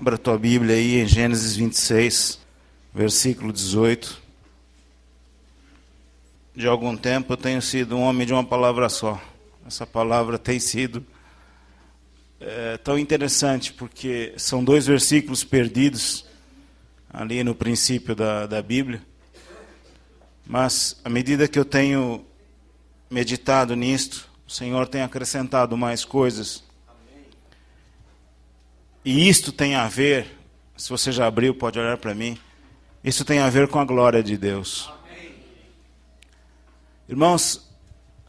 Abra a tua Bíblia aí em Gênesis 26, versículo 18. De algum tempo eu tenho sido um homem de uma palavra só. Essa palavra tem sido tão interessante, porque são dois versículos perdidos ali no princípio da Bíblia. Mas, à medida que eu tenho meditado nisto, o Senhor tem acrescentado mais coisas. E isto tem a ver, se você já abriu, pode olhar para mim, isso tem a ver com a glória de Deus. Irmãos,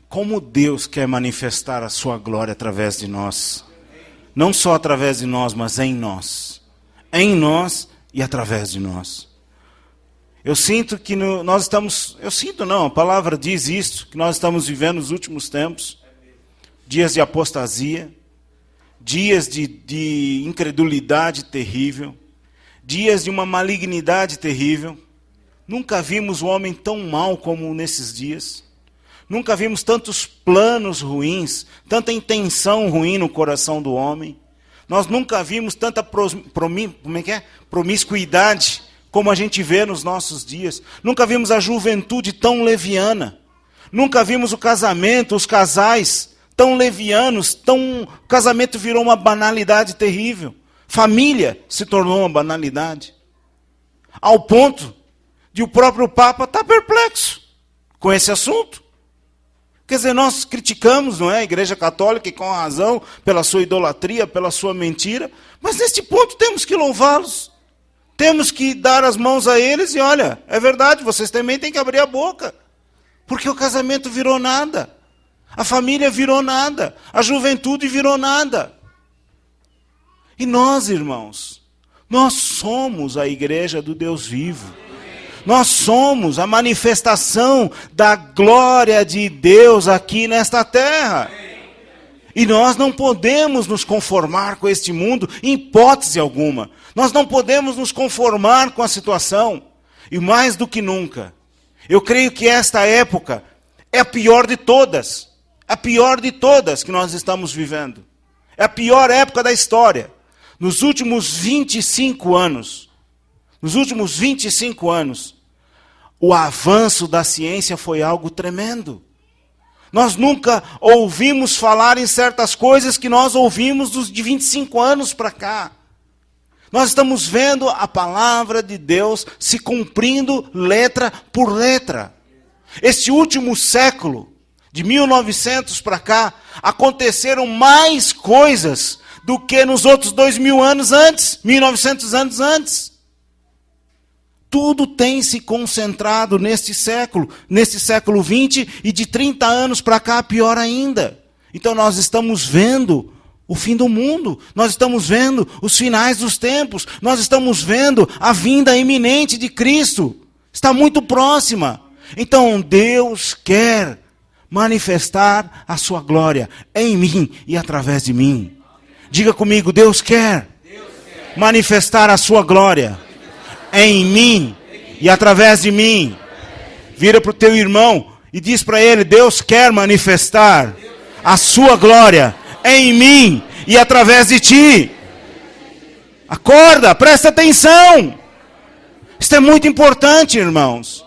como Deus quer manifestar a sua glória através de nós. Não só através de nós, mas em nós. Em nós e através de nós. Eu sinto que nós estamos... Eu sinto não, a palavra diz isto, que nós estamos vivendo nos últimos tempos. Dias de apostasia. Dias de incredulidade terrível. Dias de uma malignidade terrível. Nunca vimos o homem tão mal como nesses dias. Nunca vimos tantos planos ruins, tanta intenção ruim no coração do homem. Nós nunca vimos tanta promiscuidade como a gente vê nos nossos dias. Nunca vimos a juventude tão leviana. Nunca vimos o casamento, os casais tão levianos, o casamento virou uma banalidade terrível. Família se tornou uma banalidade. Ao ponto de o próprio Papa estar perplexo com esse assunto. Quer dizer, nós criticamos, não é, a Igreja Católica, e com razão, pela sua idolatria, pela sua mentira, mas neste ponto temos que louvá-los. Temos que dar as mãos a eles e olha, é verdade, vocês também têm que abrir a boca. Porque o casamento virou nada. A família virou nada. A juventude virou nada. E nós, irmãos, nós somos a igreja do Deus vivo. Nós somos a manifestação da glória de Deus aqui nesta terra. E nós não podemos nos conformar com este mundo em hipótese alguma. Nós não podemos nos conformar com a situação. E mais do que nunca, eu creio que esta época é a pior de todas. A pior de todas que nós estamos vivendo. É a pior época da história. Nos últimos 25 anos, o avanço da ciência foi algo tremendo. Nós nunca ouvimos falar em certas coisas que nós ouvimos de 25 anos para cá. Nós estamos vendo a palavra de Deus se cumprindo letra por letra. Este último século, de 1900 para cá, aconteceram mais coisas do que nos outros 2000 anos antes, 1900 anos antes. Tudo tem se concentrado neste século XX, e de 30 anos para cá, pior ainda. Então nós estamos vendo o fim do mundo, nós estamos vendo os finais dos tempos, nós estamos vendo a vinda iminente de Cristo. Está muito próxima. Então Deus quer manifestar a sua glória em mim e através de mim. Diga comigo, Deus quer manifestar a sua glória em mim e através de mim. Vira para o teu irmão e diz para ele, Deus quer manifestar a sua glória em mim e através de ti. Acorda, presta atenção. Isso é muito importante, irmãos.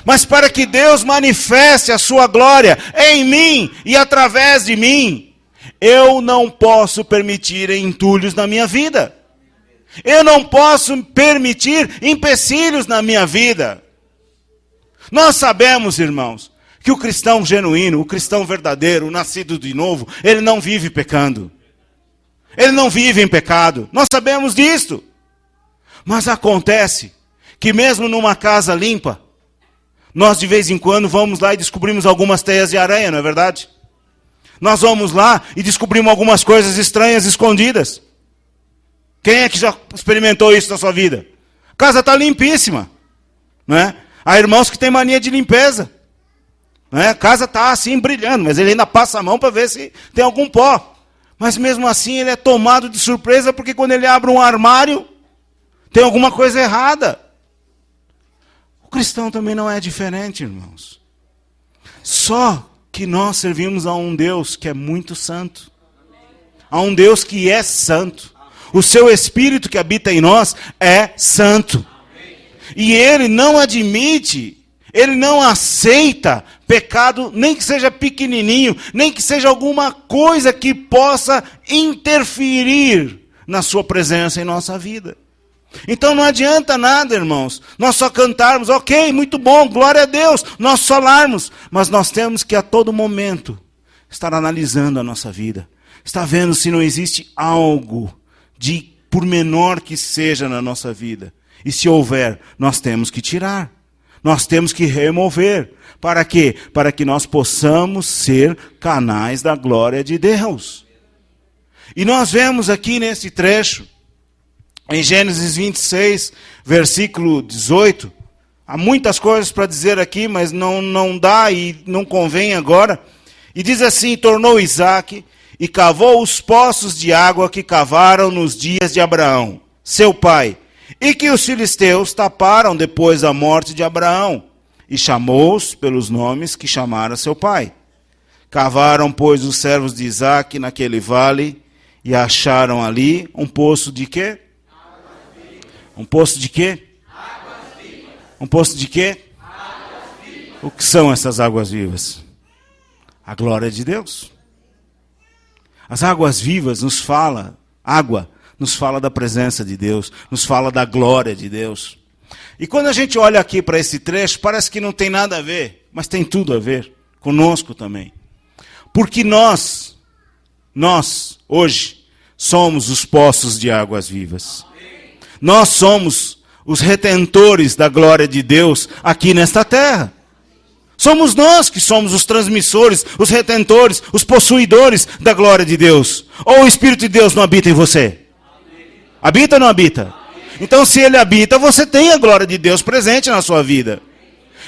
Mas para que Deus manifeste a sua glória em mim e através de mim, eu não posso permitir entulhos na minha vida. Eu não posso permitir empecilhos na minha vida. Nós sabemos, irmãos, que o cristão genuíno, o cristão verdadeiro, o nascido de novo, ele não vive pecando. Ele não vive em pecado. Nós sabemos disto. Mas acontece que mesmo numa casa limpa, nós de vez em quando vamos lá e descobrimos algumas teias de aranha, não é verdade? Nós vamos lá e descobrimos algumas coisas estranhas escondidas. Quem é que já experimentou isso na sua vida? A casa está limpíssima. Não é? Há irmãos que têm mania de limpeza. Não é? A casa está assim brilhando, mas ele ainda passa a mão para ver se tem algum pó. Mas mesmo assim ele é tomado de surpresa, porque quando ele abre um armário, tem alguma coisa errada. O cristão também não é diferente, irmãos. Só que nós servimos a um Deus que é muito santo. A um Deus que é santo. O seu Espírito que habita em nós é santo. E ele não admite, ele não aceita pecado, nem que seja pequenininho, nem que seja alguma coisa que possa interferir na sua presença em nossa vida. Então não adianta nada, irmãos, nós só cantarmos, ok, muito bom, glória a Deus, nós falarmos, mas nós temos que a todo momento estar analisando a nossa vida, estar vendo se não existe algo de por menor que seja na nossa vida. E se houver, nós temos que tirar, nós temos que remover. Para quê? Para que nós possamos ser canais da glória de Deus. E nós vemos aqui nesse trecho, em Gênesis 26, versículo 18, há muitas coisas para dizer aqui, mas não dá e não convém agora. E diz assim, tornou Isaque e cavou os poços de água que cavaram nos dias de Abraão, seu pai, e que os filisteus taparam depois da morte de Abraão, e chamou-os pelos nomes que chamara seu pai. Cavaram, pois, os servos de Isaque naquele vale, e acharam ali um poço de quê? Um poço de quê? Um poço de quê? O que são essas águas vivas? A glória de Deus. As águas vivas nos fala, água nos fala da presença de Deus, nos fala da glória de Deus. E quando a gente olha aqui para esse trecho, parece que não tem nada a ver, mas tem tudo a ver conosco também. Porque nós hoje somos os poços de águas vivas. Nós somos os retentores da glória de Deus aqui nesta terra. Somos nós que somos os transmissores, os retentores, os possuidores da glória de Deus. Ou o Espírito de Deus não habita em você? Habita ou não habita? Então, se ele habita, você tem a glória de Deus presente na sua vida.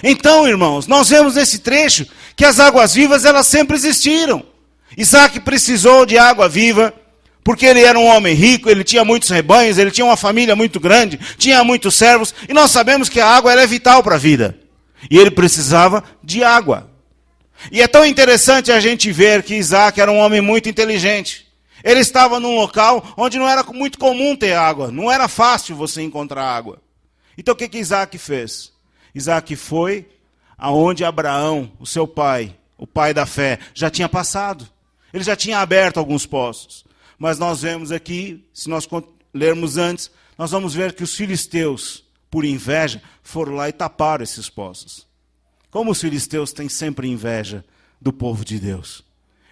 Então, irmãos, nós vemos nesse trecho que as águas vivas, elas sempre existiram. Isaac precisou de água viva, porque ele era um homem rico, ele tinha muitos rebanhos, ele tinha uma família muito grande, tinha muitos servos, e nós sabemos que a água ela é vital para a vida. E ele precisava de água. E é tão interessante a gente ver que Isaac era um homem muito inteligente. Ele estava num local onde não era muito comum ter água, não era fácil você encontrar água. Então o que Isaac fez? Isaac foi aonde Abraão, o seu pai, o pai da fé, já tinha passado. Ele já tinha aberto alguns poços. Mas nós vemos aqui, se nós lermos antes, nós vamos ver que os filisteus, por inveja, foram lá e taparam esses poços. Como os filisteus têm sempre inveja do povo de Deus.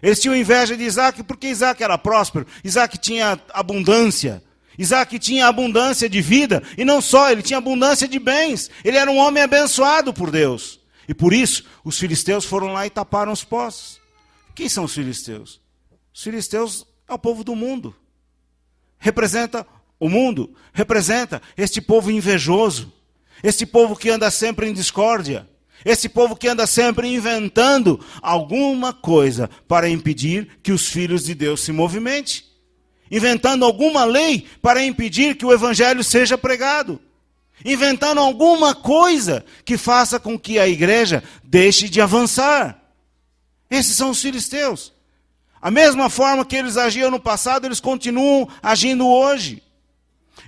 Eles tinham inveja de Isaac porque Isaac era próspero, Isaac tinha abundância, Isaac tinha abundância de vida, e não só, ele tinha abundância de bens, ele era um homem abençoado por Deus. E por isso, os filisteus foram lá e taparam os poços. Quem são os filisteus? Os filisteus é o povo do mundo. Representa o mundo, representa este povo invejoso, este povo que anda sempre em discórdia, esse povo que anda sempre inventando alguma coisa para impedir que os filhos de Deus se movimentem. Inventando alguma lei para impedir que o evangelho seja pregado. Inventando alguma coisa que faça com que a igreja deixe de avançar. Esses são os filisteus. A mesma forma que eles agiam no passado, eles continuam agindo hoje.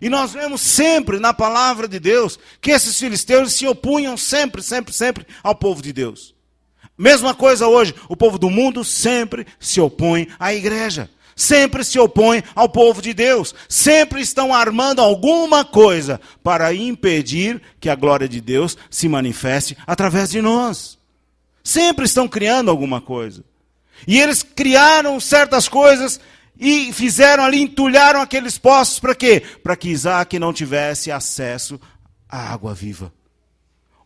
E nós vemos sempre na palavra de Deus que esses filisteus se opunham sempre ao povo de Deus. Mesma coisa hoje, o povo do mundo sempre se opõe à igreja. Sempre se opõe ao povo de Deus. Sempre estão armando alguma coisa para impedir que a glória de Deus se manifeste através de nós. Sempre estão criando alguma coisa. E eles criaram certas coisas e fizeram ali, entulharam aqueles poços para quê? Para que Isaac não tivesse acesso à água viva.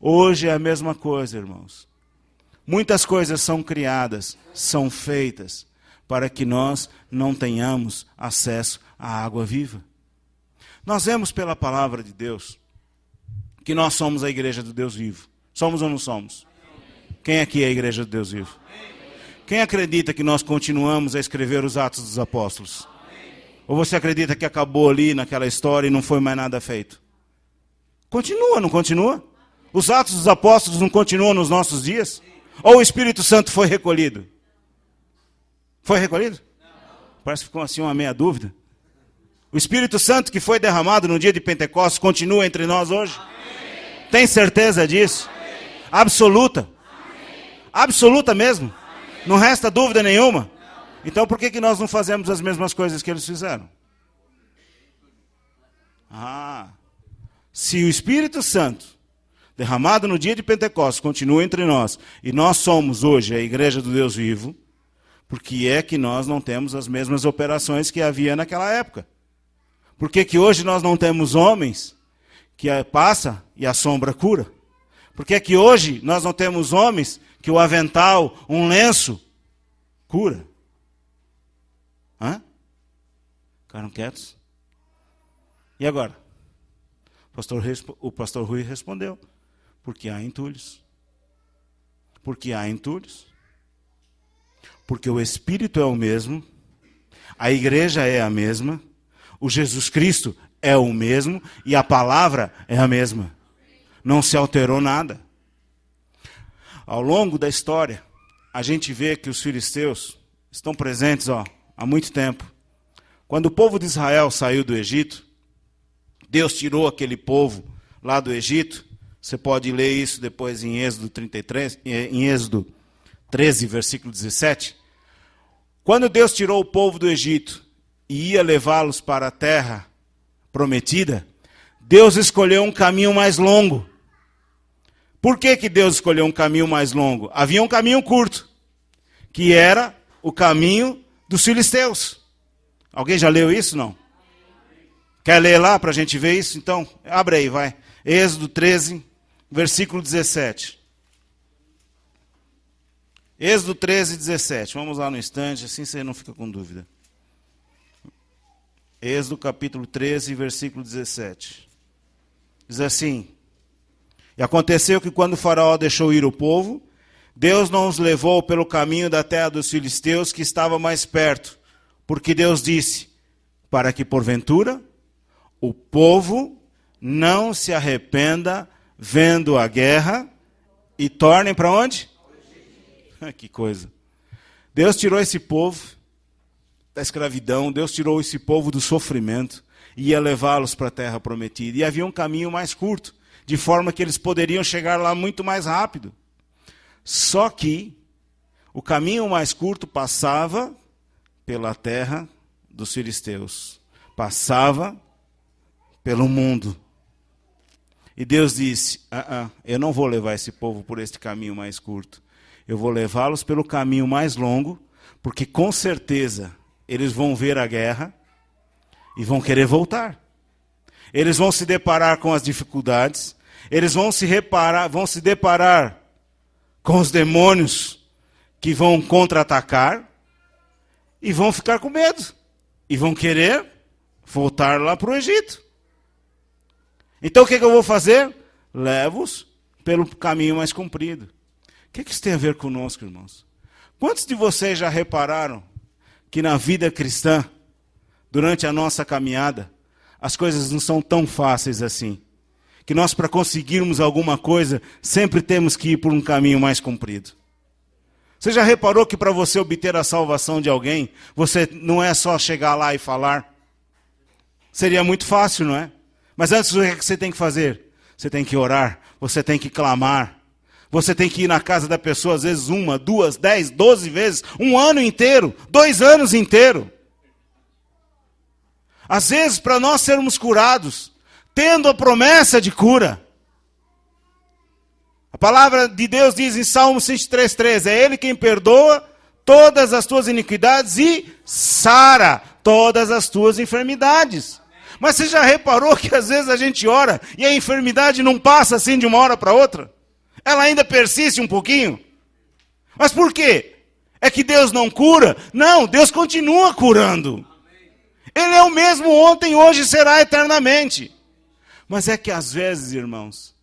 Hoje é a mesma coisa, irmãos. Muitas coisas são criadas, são feitas, para que nós não tenhamos acesso à água viva. Nós vemos pela palavra de Deus que nós somos a igreja do Deus vivo. Somos ou não somos? Quem aqui é a igreja do Deus vivo? Quem acredita que nós continuamos a escrever os Atos dos Apóstolos? Ou você acredita que acabou ali naquela história e não foi mais nada feito? Continua, não continua? Os Atos dos Apóstolos não continuam nos nossos dias? Ou o Espírito Santo foi recolhido? Foi recolhido? Parece que ficou assim uma meia dúvida. O Espírito Santo que foi derramado no dia de Pentecostes continua entre nós hoje? Amém. Tem certeza disso? Amém. Absoluta? Amém. Absoluta mesmo? Amém. Não resta dúvida nenhuma? Não. Então por que nós não fazemos as mesmas coisas que eles fizeram? Se o Espírito Santo derramado no dia de Pentecostes continua entre nós, e nós somos hoje a igreja do Deus vivo, por que é que nós não temos as mesmas operações que havia naquela época? Por que hoje nós não temos homens que passa e a sombra cura? Por que hoje nós não temos homens que o avental, um lenço, cura? Ficaram quietos? E agora? O pastor Rui respondeu. Porque há entulhos. Porque há entulhos. Porque o Espírito é o mesmo, a igreja é a mesma, o Jesus Cristo é o mesmo e a palavra é a mesma. Não se alterou nada. Ao longo da história, a gente vê que os filisteus estão presentes há muito tempo. Quando o povo de Israel saiu do Egito, Deus tirou aquele povo lá do Egito. Você pode ler isso depois em Êxodo 13, versículo 17. Quando Deus tirou o povo do Egito e ia levá-los para a terra prometida, Deus escolheu um caminho mais longo. Por que Deus escolheu um caminho mais longo? Havia um caminho curto, que era o caminho dos filisteus. Alguém já leu isso, não? Quer ler lá para a gente ver isso? Então, abre aí, vai. Êxodo 13, versículo 17. Êxodo 13, 17. Vamos lá no instante, assim você não fica com dúvida. Êxodo capítulo 13, versículo 17. Diz assim: E aconteceu que quando o faraó deixou ir o povo, Deus não os levou pelo caminho da terra dos filisteus, que estava mais perto. Porque Deus disse, para que porventura o povo não se arrependa vendo a guerra e tornem para onde? Que coisa. Deus tirou esse povo da escravidão, Deus tirou esse povo do sofrimento e ia levá-los para a terra prometida. E havia um caminho mais curto, de forma que eles poderiam chegar lá muito mais rápido. Só que o caminho mais curto passava pela terra dos filisteus. Passava pelo mundo. E Deus disse, eu não vou levar esse povo por este caminho mais curto. Eu vou levá-los pelo caminho mais longo, porque com certeza eles vão ver a guerra e vão querer voltar. Eles vão se deparar com as dificuldades, eles vão se deparar com os demônios que vão contra-atacar e vão ficar com medo. E vão querer voltar lá para o Egito. Então o que eu vou fazer? Levo-os pelo caminho mais comprido. O que isso tem a ver conosco, irmãos? Quantos de vocês já repararam que na vida cristã, durante a nossa caminhada, as coisas não são tão fáceis assim? Que nós, para conseguirmos alguma coisa, sempre temos que ir por um caminho mais comprido. Você já reparou que para você obter a salvação de alguém, você não é só chegar lá e falar? Seria muito fácil, não é? Mas antes, o que você tem que fazer? Você tem que orar, você tem que clamar. Você tem que ir na casa da pessoa, às vezes 1, 2, 10, 12 vezes, 1 ano inteiro, 2 anos inteiros. Às vezes, para nós sermos curados, tendo a promessa de cura. A palavra de Deus diz em Salmo 103:3, é Ele quem perdoa todas as tuas iniquidades e sara todas as tuas enfermidades. Mas você já reparou que às vezes a gente ora e a enfermidade não passa assim de uma hora para outra? Ela ainda persiste um pouquinho. Mas por quê? É que Deus não cura? Não, Deus continua curando. Ele é o mesmo ontem, hoje e será eternamente. Mas é que às vezes, irmãos,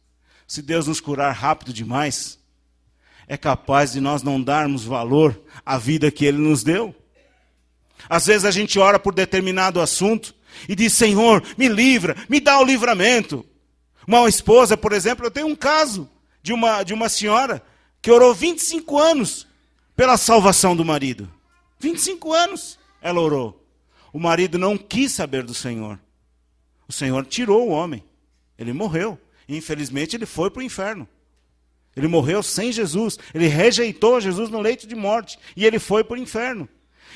se Deus nos curar rápido demais, é capaz de nós não darmos valor à vida que Ele nos deu. Às vezes a gente ora por determinado assunto e diz, Senhor, me livra, me dá o livramento. Uma esposa, por exemplo, eu tenho um caso de uma senhora que orou 25 anos pela salvação do marido. 25 anos ela orou. O marido não quis saber do Senhor. O Senhor tirou o homem. Ele morreu. E, infelizmente, ele foi para o inferno. Ele morreu sem Jesus. Ele rejeitou Jesus no leito de morte. E ele foi para o inferno.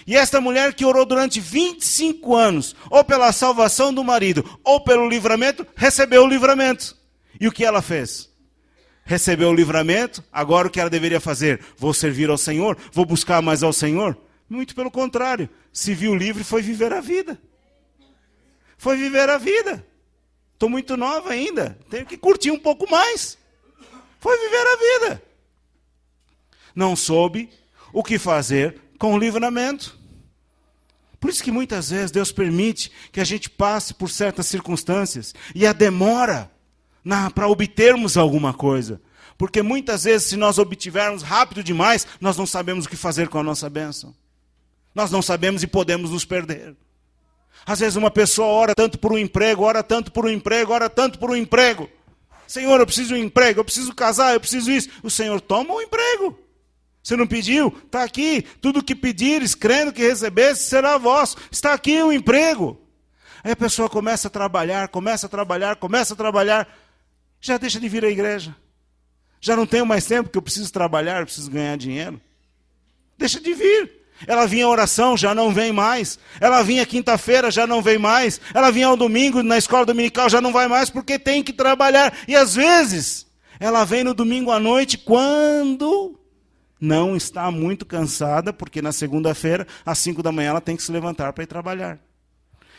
E esta mulher que orou durante 25 anos, ou pela salvação do marido, ou pelo livramento, recebeu o livramento. E o que ela fez? Recebeu o livramento, agora o que ela deveria fazer? Vou servir ao Senhor? Vou buscar mais ao Senhor? Muito pelo contrário. Se viu livre, foi viver a vida. Foi viver a vida. Estou muito nova ainda, tenho que curtir um pouco mais. Foi viver a vida. Não soube o que fazer com o livramento. Por isso que muitas vezes Deus permite que a gente passe por certas circunstâncias e a demora para obtermos alguma coisa. Porque muitas vezes, se nós obtivermos rápido demais, nós não sabemos o que fazer com a nossa bênção. Nós não sabemos e podemos nos perder. Às vezes uma pessoa ora tanto por um emprego, ora tanto por um emprego, ora tanto por um emprego. Senhor, eu preciso de um emprego, eu preciso casar, eu preciso isso. O Senhor toma o emprego. Você não pediu? Está aqui. Tudo que pedires, crendo que recebesse, será vosso. Está aqui o emprego. Aí a pessoa começa a trabalhar, já deixa de vir à igreja. Já não tenho mais tempo, porque eu preciso trabalhar, eu preciso ganhar dinheiro. Deixa de vir. Ela vinha à oração, já não vem mais. Ela vinha quinta-feira, já não vem mais. Ela vinha ao domingo, na escola dominical, já não vai mais, porque tem que trabalhar. E às vezes, ela vem no domingo à noite, quando não está muito cansada, porque na segunda-feira, às 5 da manhã, ela tem que se levantar para ir trabalhar.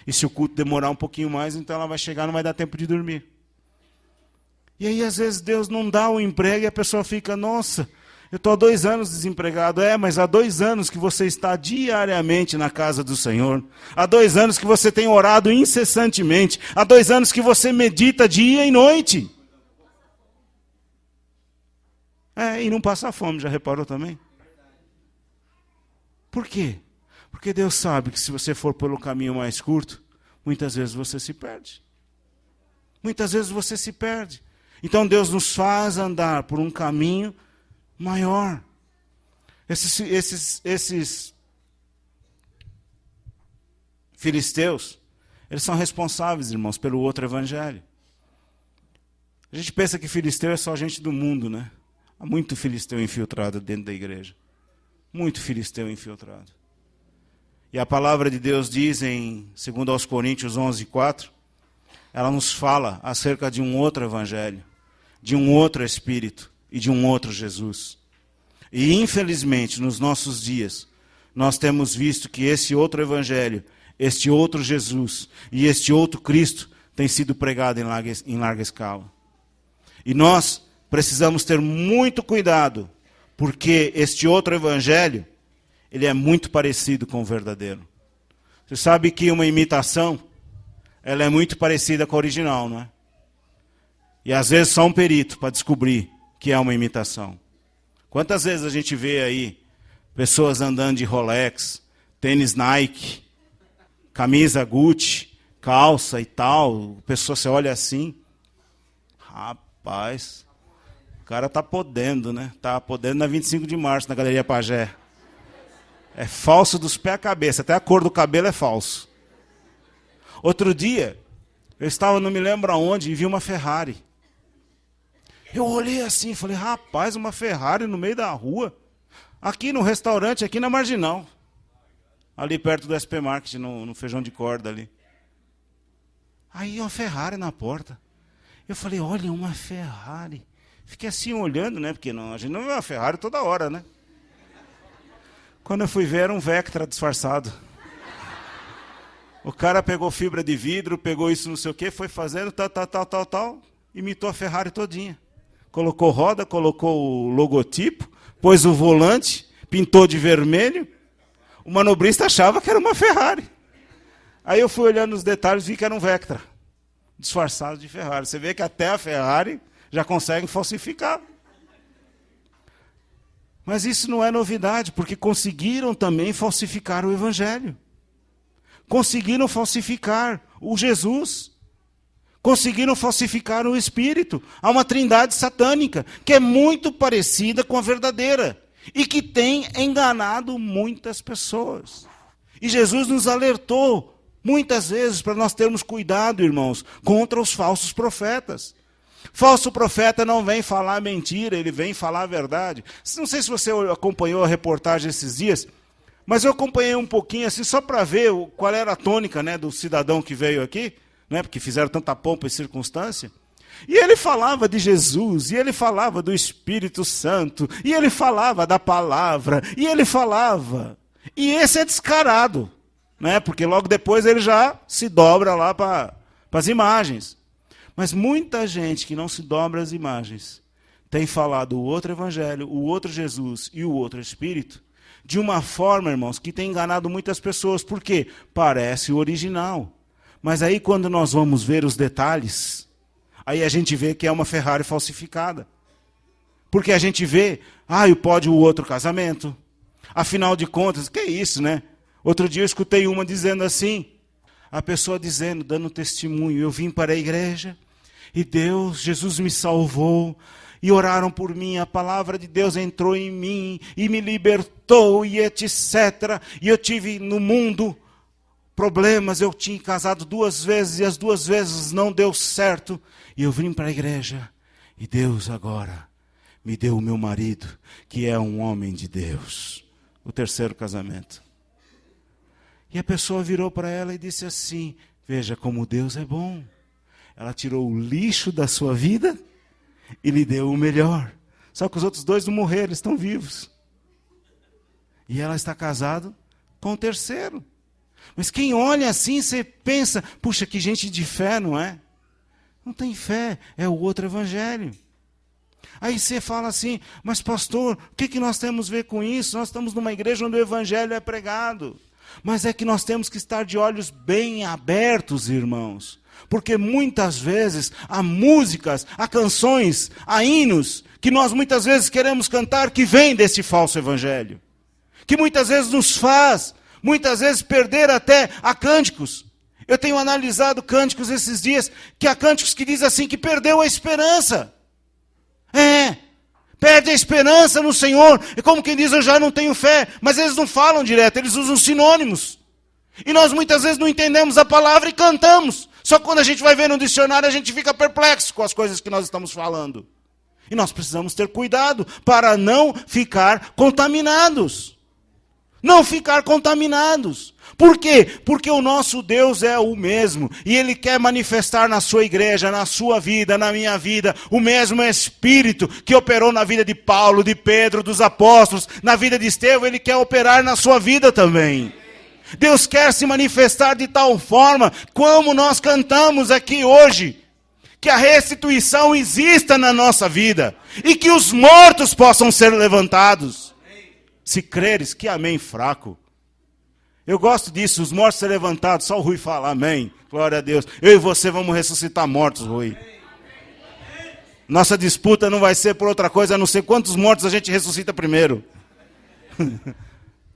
E se o culto demorar um pouquinho mais, então ela vai chegar, não vai dar tempo de dormir. E aí, às vezes, Deus não dá o emprego e a pessoa fica, nossa, eu estou há 2 anos desempregado. Mas há 2 anos que você está diariamente na casa do Senhor. Há 2 anos que você tem orado incessantemente. Há 2 anos que você medita dia e noite. E não passa fome, já reparou também? Por quê? Porque Deus sabe que se você for pelo caminho mais curto, muitas vezes você se perde. Muitas vezes você se perde. Então Deus nos faz andar por um caminho maior. Esses filisteus, eles são responsáveis, irmãos, pelo outro evangelho. A gente pensa que filisteu é só gente do mundo, né? Há muito filisteu infiltrado dentro da igreja. Muito filisteu infiltrado. E a palavra de Deus diz em 2 aos Coríntios 11:4, ela nos fala acerca de um outro evangelho, de um outro Espírito e de um outro Jesus. E infelizmente, nos nossos dias, nós temos visto que esse outro evangelho, este outro Jesus e este outro Cristo tem sido pregado em larga escala. E nós precisamos ter muito cuidado, porque este outro evangelho, ele é muito parecido com o verdadeiro. Você sabe que uma imitação, ela é muito parecida com a original, não é? E às vezes só um perito para descobrir que é uma imitação. Quantas vezes a gente vê aí pessoas andando de Rolex, tênis Nike, camisa Gucci, calça e tal, a pessoa se olha assim, rapaz, o cara tá podendo, né? Tá podendo na 25 de março, na Galeria Pagé. É falso dos pés à cabeça, até a cor do cabelo é falso. Outro dia, eu estava, não me lembro aonde, e vi uma Ferrari. Eu olhei assim, falei, rapaz, uma Ferrari no meio da rua, aqui no restaurante, aqui na Marginal, ali perto do SP Market, no feijão de corda ali. Aí uma Ferrari na porta. Eu falei, olha, uma Ferrari. Fiquei assim olhando, né, porque a gente não vê uma Ferrari toda hora, né. Quando eu fui ver, era um Vectra disfarçado. O cara pegou fibra de vidro, pegou isso não sei o quê, foi fazendo tal, imitou a Ferrari todinha. Colocou roda, colocou o logotipo, pôs o volante, pintou de vermelho. O manobrista achava que era uma Ferrari. Aí eu fui olhando os detalhes e vi que era um Vectra, disfarçado de Ferrari. Você vê que até a Ferrari já consegue falsificar. Mas isso não é novidade, porque conseguiram também falsificar o Evangelho. Conseguiram falsificar o Jesus. Conseguiram falsificar o Espírito. Há uma trindade satânica, que é muito parecida com a verdadeira, e que tem enganado muitas pessoas. E Jesus nos alertou Muitas vezes, para nós termos cuidado, irmãos, contra os falsos profetas. Falso profeta não vem falar mentira, ele vem falar a verdade. Não sei se você acompanhou a reportagem esses dias, mas eu acompanhei um pouquinho assim, só para ver qual era a tônica, né, do cidadão que veio aqui, né, porque fizeram tanta pompa e circunstância. E ele falava de Jesus, e ele falava do Espírito Santo, e ele falava da palavra, e ele falava. E esse é descarado, né, porque logo depois ele já se dobra lá para as imagens. Mas muita gente que não se dobra às imagens tem falado o outro evangelho, o outro Jesus e o outro Espírito de uma forma, irmãos, que tem enganado muitas pessoas. Por quê? Parece o original. Mas aí quando nós vamos ver os detalhes, aí a gente vê que é uma Ferrari falsificada. Porque a gente vê, pode o outro casamento. Afinal de contas, que é isso, né? Outro dia eu escutei uma dizendo assim, a pessoa dizendo, dando testemunho, eu vim para a igreja, e Jesus me salvou, e oraram por mim, a palavra de Deus entrou em mim, e me libertou, e etc. E eu tive no mundo problemas, eu tinha casado 2 vezes, e as 2 vezes não deu certo. E eu vim para a igreja, e Deus agora me deu o meu marido, que é um homem de Deus. O 3º casamento. E a pessoa virou para ela e disse assim, veja como Deus é bom. Ela tirou o lixo da sua vida e lhe deu o melhor. Só que os outros 2 não morreram, eles estão vivos. E ela está casada com o 3º. Mas quem olha assim, você pensa, puxa, que gente de fé, não é? Não tem fé, é o outro evangelho. Aí você fala assim, mas pastor, o que nós temos a ver com isso? Nós estamos numa igreja onde o evangelho é pregado. Mas é que nós temos que estar de olhos bem abertos, irmãos. Porque muitas vezes há músicas, há canções, há hinos, que nós muitas vezes queremos cantar, que vem desse falso evangelho. Que muitas vezes nos faz, muitas vezes perder até a cânticos. Eu tenho analisado cânticos esses dias, que há cânticos que diz assim, que perdeu a esperança. Perde a esperança no Senhor. É como quem diz, eu já não tenho fé. Mas eles não falam direto, eles usam sinônimos. E nós muitas vezes não entendemos a palavra e cantamos. Só que quando a gente vai ver no dicionário, a gente fica perplexo com as coisas que nós estamos falando. E nós precisamos ter cuidado para não ficar contaminados. Não ficar contaminados. Por quê? Porque o nosso Deus é o mesmo. E Ele quer manifestar na sua igreja, na sua vida, na minha vida, o mesmo Espírito que operou na vida de Paulo, de Pedro, dos apóstolos, na vida de Estevão, Ele quer operar na sua vida também. Deus quer se manifestar de tal forma, como nós cantamos aqui hoje, que a restituição exista na nossa vida, e que os mortos possam ser levantados. Se creres, que amém fraco. Eu gosto disso, os mortos serem levantados, só o Rui fala amém, glória a Deus. Eu e você vamos ressuscitar mortos, Rui. Nossa disputa não vai ser por outra coisa, a não ser quantos mortos a gente ressuscita primeiro.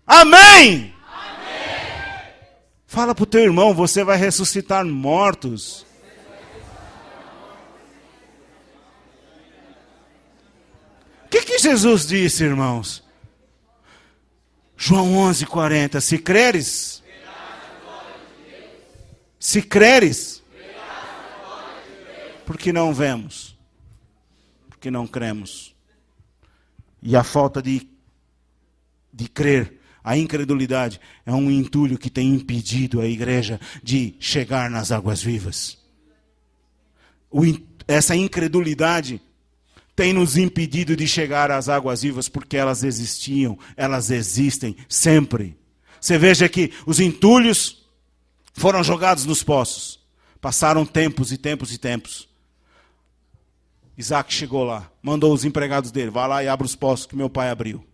Amém! Fala para o teu irmão, você vai ressuscitar mortos. O que Jesus disse, irmãos? João 11:40, se creres, porque não vemos, porque não cremos. E a falta de crer, a incredulidade, é um entulho que tem impedido a igreja de chegar nas águas vivas. Essa incredulidade tem nos impedido de chegar às águas vivas, porque elas existiam, elas existem sempre. Você veja que os entulhos foram jogados nos poços. Passaram tempos e tempos e tempos. Isaac chegou lá, mandou os empregados dele, vai lá e abre os poços que meu pai abriu.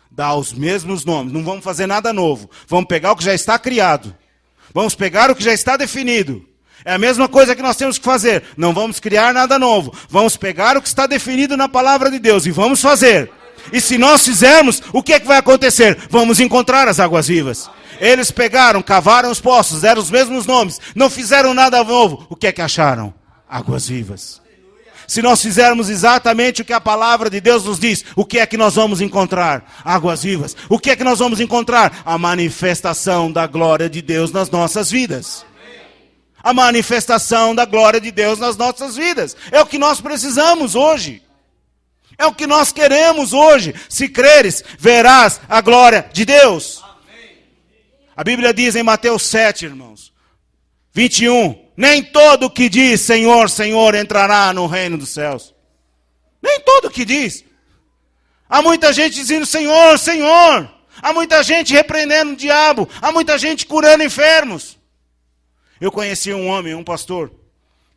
Dá os mesmos nomes, não vamos fazer nada novo. Vamos pegar o que já está criado. Vamos pegar o que já está definido. É a mesma coisa que nós temos que fazer. Não vamos criar nada novo. Vamos pegar o que está definido na palavra de Deus e vamos fazer. E se nós fizermos, o que é que vai acontecer? Vamos encontrar as águas vivas. Eles pegaram, cavaram os poços, deram os mesmos nomes, não fizeram nada novo. O que é que acharam? Águas vivas. se nós fizermos exatamente o que a palavra de Deus nos diz, o que é que nós vamos encontrar? Águas vivas. O que é que nós vamos encontrar? A manifestação da glória de Deus nas nossas vidas. A manifestação da glória de Deus nas nossas vidas. É o que nós precisamos hoje. É o que nós queremos hoje. Se creres, verás a glória de Deus. A Bíblia diz em Mateus 7, irmãos, 21, nem todo que diz Senhor, Senhor entrará no reino dos céus. Nem todo que diz. Há muita gente dizendo Senhor, Senhor. Há muita gente repreendendo o diabo. Há muita gente curando enfermos. Eu conheci um homem, um pastor,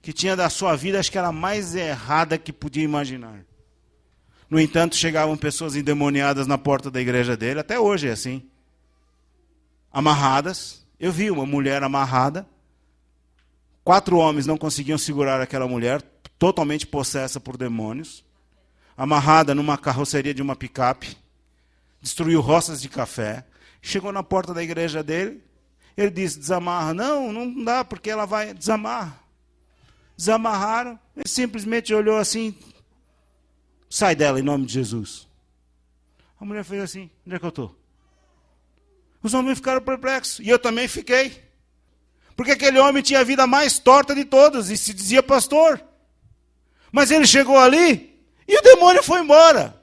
que tinha da sua vida, acho que era a mais errada que podia imaginar. No entanto, chegavam pessoas endemoniadas na porta da igreja dele, até hoje é assim. Amarradas. Eu vi uma mulher amarrada. 4 homens não conseguiam segurar aquela mulher, totalmente possessa por demônios. Amarrada numa carroceria de uma picape. Destruiu roças de café. Chegou na porta da igreja dele. Ele disse, desamarra. Não, não dá, porque ela vai desamarra. Desamarraram. Ele simplesmente olhou assim. Sai dela em nome de Jesus. A mulher fez assim, onde é que eu estou? Os homens ficaram perplexos. E eu também fiquei. Porque aquele homem tinha a vida mais torta de todos. E se dizia pastor. Mas ele chegou ali. E o demônio foi embora.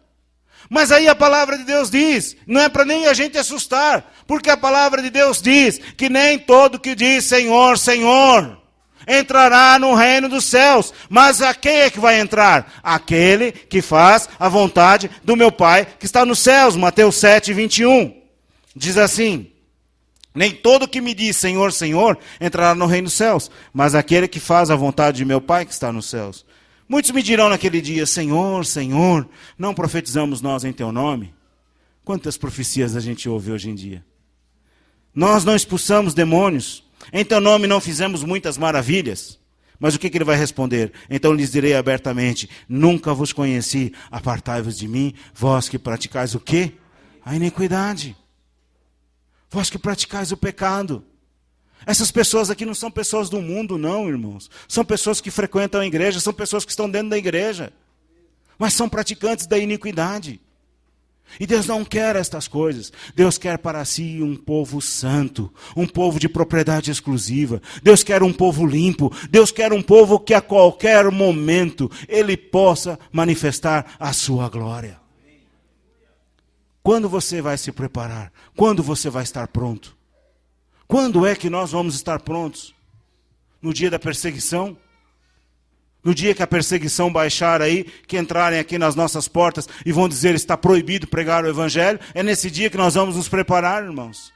Mas aí a palavra de Deus diz, não é para nem a gente assustar, porque a palavra de Deus diz que nem todo que diz Senhor, Senhor, entrará no reino dos céus. Mas a quem é que vai entrar? Aquele que faz a vontade do meu Pai que está nos céus. Mateus 7, 21. Diz assim, nem todo que me diz Senhor, Senhor, entrará no reino dos céus, mas aquele que faz a vontade de meu Pai que está nos céus. Muitos me dirão naquele dia, Senhor, Senhor, não profetizamos nós em teu nome? Quantas profecias a gente ouve hoje em dia? Nós não expulsamos demônios, em teu nome não fizemos muitas maravilhas. Mas o que ele vai responder? Então lhes direi abertamente, nunca vos conheci, apartai-vos de mim, vós que praticais o quê? A iniquidade. Vós que praticais o pecado. Essas pessoas aqui não são pessoas do mundo, não, irmãos. São pessoas que frequentam a igreja, são pessoas que estão dentro da igreja. Mas são praticantes da iniquidade. E Deus não quer estas coisas. Deus quer para si um povo santo, um povo de propriedade exclusiva. Deus quer um povo limpo. Deus quer um povo que a qualquer momento Ele possa manifestar a sua glória. Quando você vai se preparar? Quando você vai estar pronto? Quando é que nós vamos estar prontos? No dia da perseguição? No dia que a perseguição baixar aí, que entrarem aqui nas nossas portas e vão dizer está proibido pregar o evangelho? É nesse dia que nós vamos nos preparar, irmãos.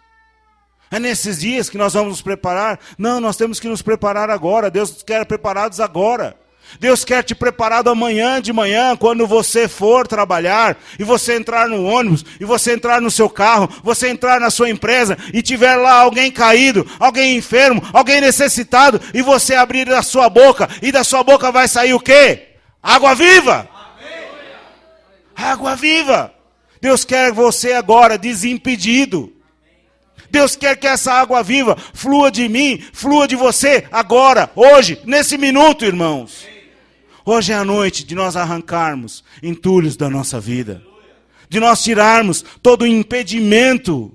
É nesses dias que nós vamos nos preparar? Não, nós temos que nos preparar agora. Deus nos quer preparados agora. Deus quer te preparado amanhã de manhã, quando você for trabalhar, e você entrar no ônibus, e você entrar no seu carro, você entrar na sua empresa, e tiver lá alguém caído, alguém enfermo, alguém necessitado, e você abrir a sua boca, e da sua boca vai sair o quê? Água viva! Água viva! Deus quer você agora desimpedido. Deus quer que essa água viva flua de mim, flua de você, agora, hoje, nesse minuto, irmãos. Hoje é a noite de nós arrancarmos entulhos da nossa vida. De nós tirarmos todo o impedimento.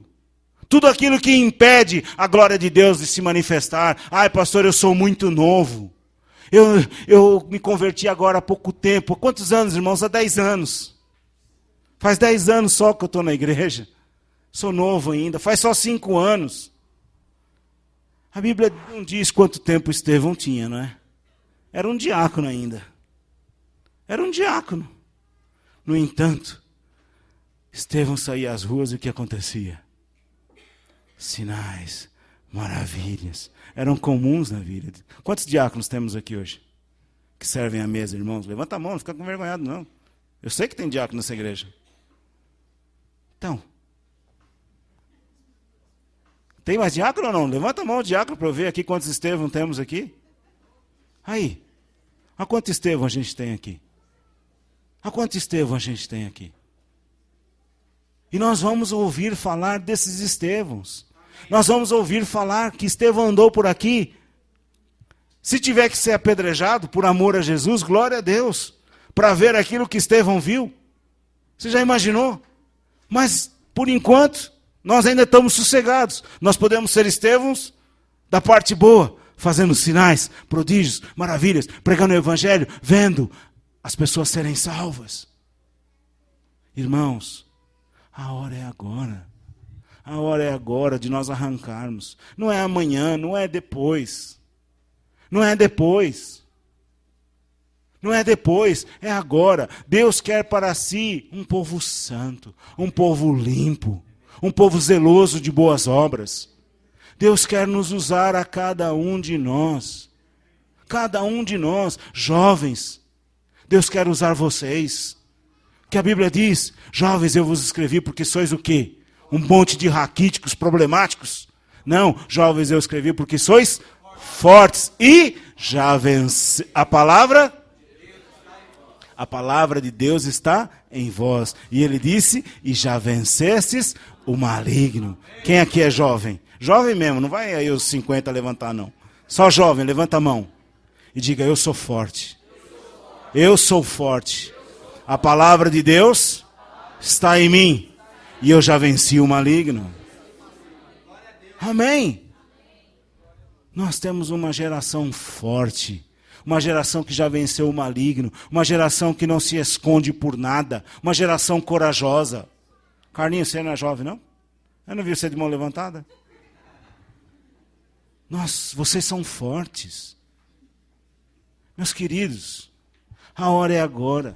Tudo aquilo que impede a glória de Deus de se manifestar. Ai, pastor, eu sou muito novo. Eu me converti agora há pouco tempo. Quantos anos, irmãos? Há 10 anos. Faz 10 anos só que eu estou na igreja. Sou novo ainda. Faz só 5 anos. A Bíblia não diz quanto tempo Estevão tinha, não é? Era um diácono ainda. Era um diácono. No entanto, Estevão saía às ruas e o que acontecia? Sinais, maravilhas, eram comuns na vida. Quantos diáconos temos aqui hoje? Que servem à mesa, irmãos? Levanta a mão, não fica envergonhado, não. Eu sei que tem diácono nessa igreja. Então, tem mais diácono ou não? Levanta a mão, diácono, para eu ver aqui quantos Estevão temos aqui. Aí, a quanto Estevão a gente tem aqui? A quanto Estevão a gente tem aqui? E nós vamos ouvir falar desses Estevãos. Nós vamos ouvir falar que Estevão andou por aqui Se tiver que ser apedrejado por amor a Jesus, glória a Deus, para ver aquilo que Estevão viu. Você já imaginou? Mas, por enquanto, nós ainda estamos sossegados. Nós podemos ser Estevãos da parte boa, fazendo sinais, prodígios, maravilhas, pregando o evangelho, vendo as pessoas serem salvas. Irmãos, a hora é agora. A hora é agora de nós arrancarmos. Não é amanhã, não é depois. Não é depois. Não é depois, é agora. Deus quer para si um povo santo, um povo limpo, um povo zeloso de boas obras. Deus quer nos usar a cada um de nós. Cada um de nós, jovens. Deus quer usar vocês. Que a Bíblia diz, jovens, eu vos escrevi porque sois o quê? Um monte de raquíticos problemáticos? Não, jovens, eu escrevi porque sois fortes e já venci. A palavra de Deus está em vós. E ele disse, e já vencestes o maligno. Quem aqui é jovem? Jovem mesmo, não vai aí os 50 levantar não. Só jovem, levanta a mão. E diga, eu sou forte. Eu sou forte. A palavra de Deus está em mim. E eu já venci o maligno. Amém. Nós temos uma geração forte. Uma geração que já venceu o maligno. Uma geração que não se esconde por nada. Uma geração corajosa. Carlinhos, você não é jovem, não? Eu não vi você de mão levantada. Vocês são fortes. Meus queridos, a hora é agora.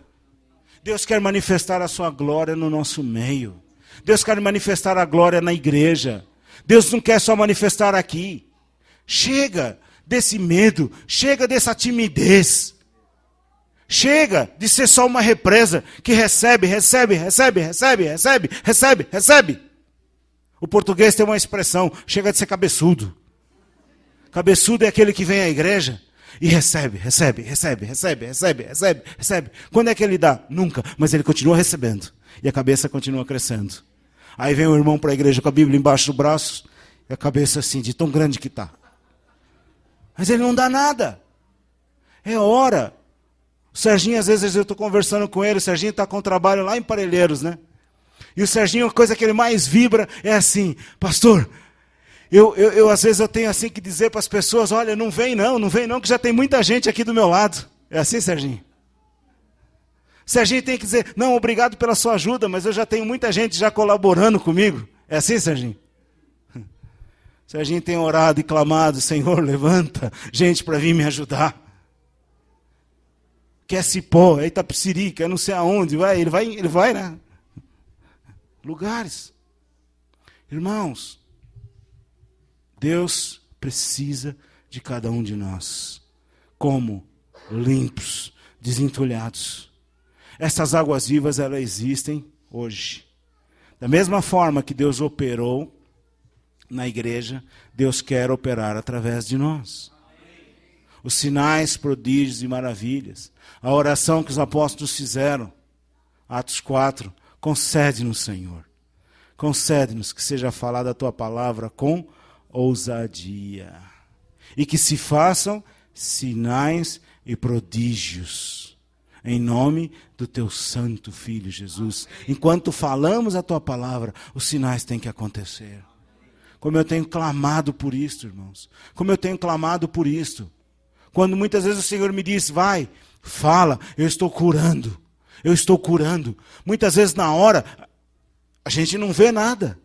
Deus quer manifestar a sua glória no nosso meio. Deus quer manifestar a glória na igreja. Deus não quer só manifestar aqui. Chega desse medo, chega dessa timidez. Chega de ser só uma represa que recebe. O português tem uma expressão, chega de ser cabeçudo. Cabeçudo é aquele que vem à igreja e recebe. Quando é que ele dá? Nunca, mas ele continua recebendo. E a cabeça continua crescendo. Aí vem o irmão para a igreja com a Bíblia embaixo do braço, e a cabeça assim, de tão grande que está. Mas ele não dá nada. É hora. O Serginho, às vezes eu estou conversando com ele, o Serginho está com trabalho lá em Parelheiros, né? E o Serginho, a coisa que ele mais vibra é assim, pastor, eu às vezes eu tenho assim que dizer para as pessoas, olha, não vem não, que já tem muita gente aqui do meu lado. É assim, Serginho? Serginho tem que dizer, não, obrigado pela sua ajuda, mas eu já tenho muita gente já colaborando comigo. É assim, Serginho? Serginho tem orado e clamado, Senhor, levanta gente para vir me ajudar. Quer Cipó, é Itapecerica, é não sei aonde, ele vai, né? Lugares. Irmãos, Deus precisa de cada um de nós. Como? Limpos, desentulhados. Essas águas vivas, elas existem hoje. Da mesma forma que Deus operou na igreja, Deus quer operar através de nós. Os sinais, prodígios e maravilhas. A oração que os apóstolos fizeram. Atos 4. Concede-nos, Senhor. Concede-nos que seja falada a tua palavra com ousadia. E que se façam sinais e prodígios. Em nome do teu santo Filho, Jesus. Enquanto falamos a tua palavra, os sinais têm que acontecer. Como eu tenho clamado por isto, irmãos. Como eu tenho clamado por isto. Quando muitas vezes o Senhor me diz, vai, fala, eu estou curando. Eu estou curando. Muitas vezes na hora, a gente não vê nada.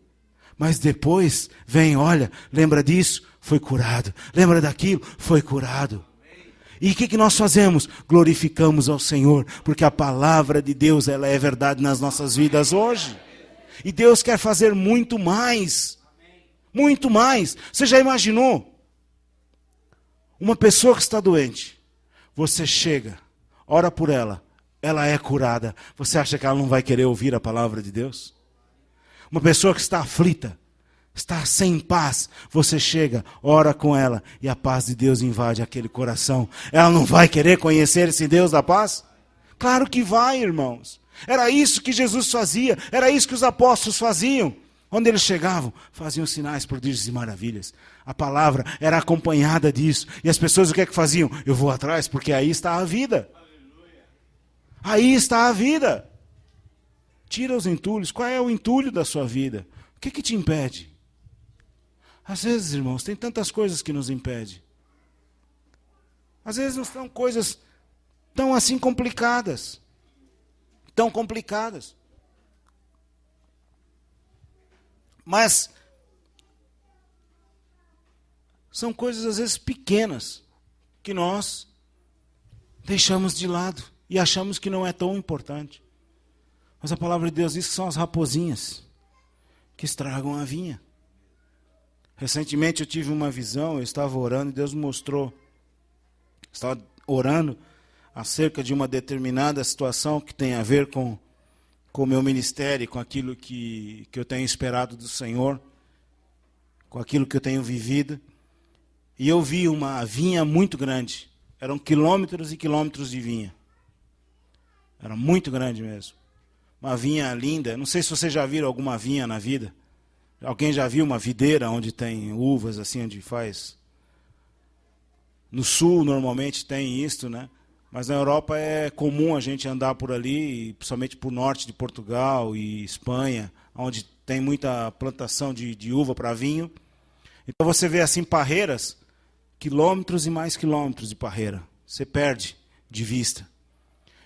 Mas depois vem, olha, lembra disso? Foi curado. Lembra daquilo? Foi curado. E o que nós fazemos? Glorificamos ao Senhor, porque a palavra de Deus, ela é verdade nas nossas vidas hoje. E Deus quer fazer muito mais. Muito mais. Você já imaginou? Uma pessoa que está doente, você chega, ora por ela, ela é curada. Você acha que ela não vai querer ouvir a palavra de Deus? Uma pessoa que está aflita, está sem paz, você chega, ora com ela e a paz de Deus invade aquele coração. Ela não vai querer conhecer esse Deus da paz? Claro que vai, irmãos. Era isso que Jesus fazia, era isso que os apóstolos faziam. Onde eles chegavam, faziam sinais, prodígios e maravilhas. A palavra era acompanhada disso. E as pessoas o que é que faziam? Eu vou atrás, porque aí está a vida. Aí está a vida. Tira os entulhos. Qual é o entulho da sua vida? O que te impede? Às vezes, irmãos, tem tantas coisas que nos impedem. Às vezes não são coisas tão assim complicadas. Tão complicadas. Mas são coisas às vezes pequenas que nós deixamos de lado e achamos que não é tão importante. Mas a palavra de Deus diz que são as raposinhas que estragam a vinha. Recentemente eu tive uma visão, eu estava orando e Deus me mostrou. Estava orando acerca de uma determinada situação que tem a ver com o meu ministério, com aquilo que eu tenho esperado do Senhor, com aquilo que eu tenho vivido. E eu vi uma vinha muito grande. Eram quilômetros e quilômetros de vinha. Era muito grande mesmo. Uma vinha linda. Não sei se vocês já viram alguma vinha na vida. Alguém já viu uma videira onde tem uvas, assim, onde faz? No sul, normalmente, tem isto, né? Mas na Europa é comum a gente andar por ali, principalmente por norte de Portugal e Espanha, onde tem muita plantação de uva para vinho. Então você vê assim parreiras, quilômetros e mais quilômetros de parreira. Você perde de vista.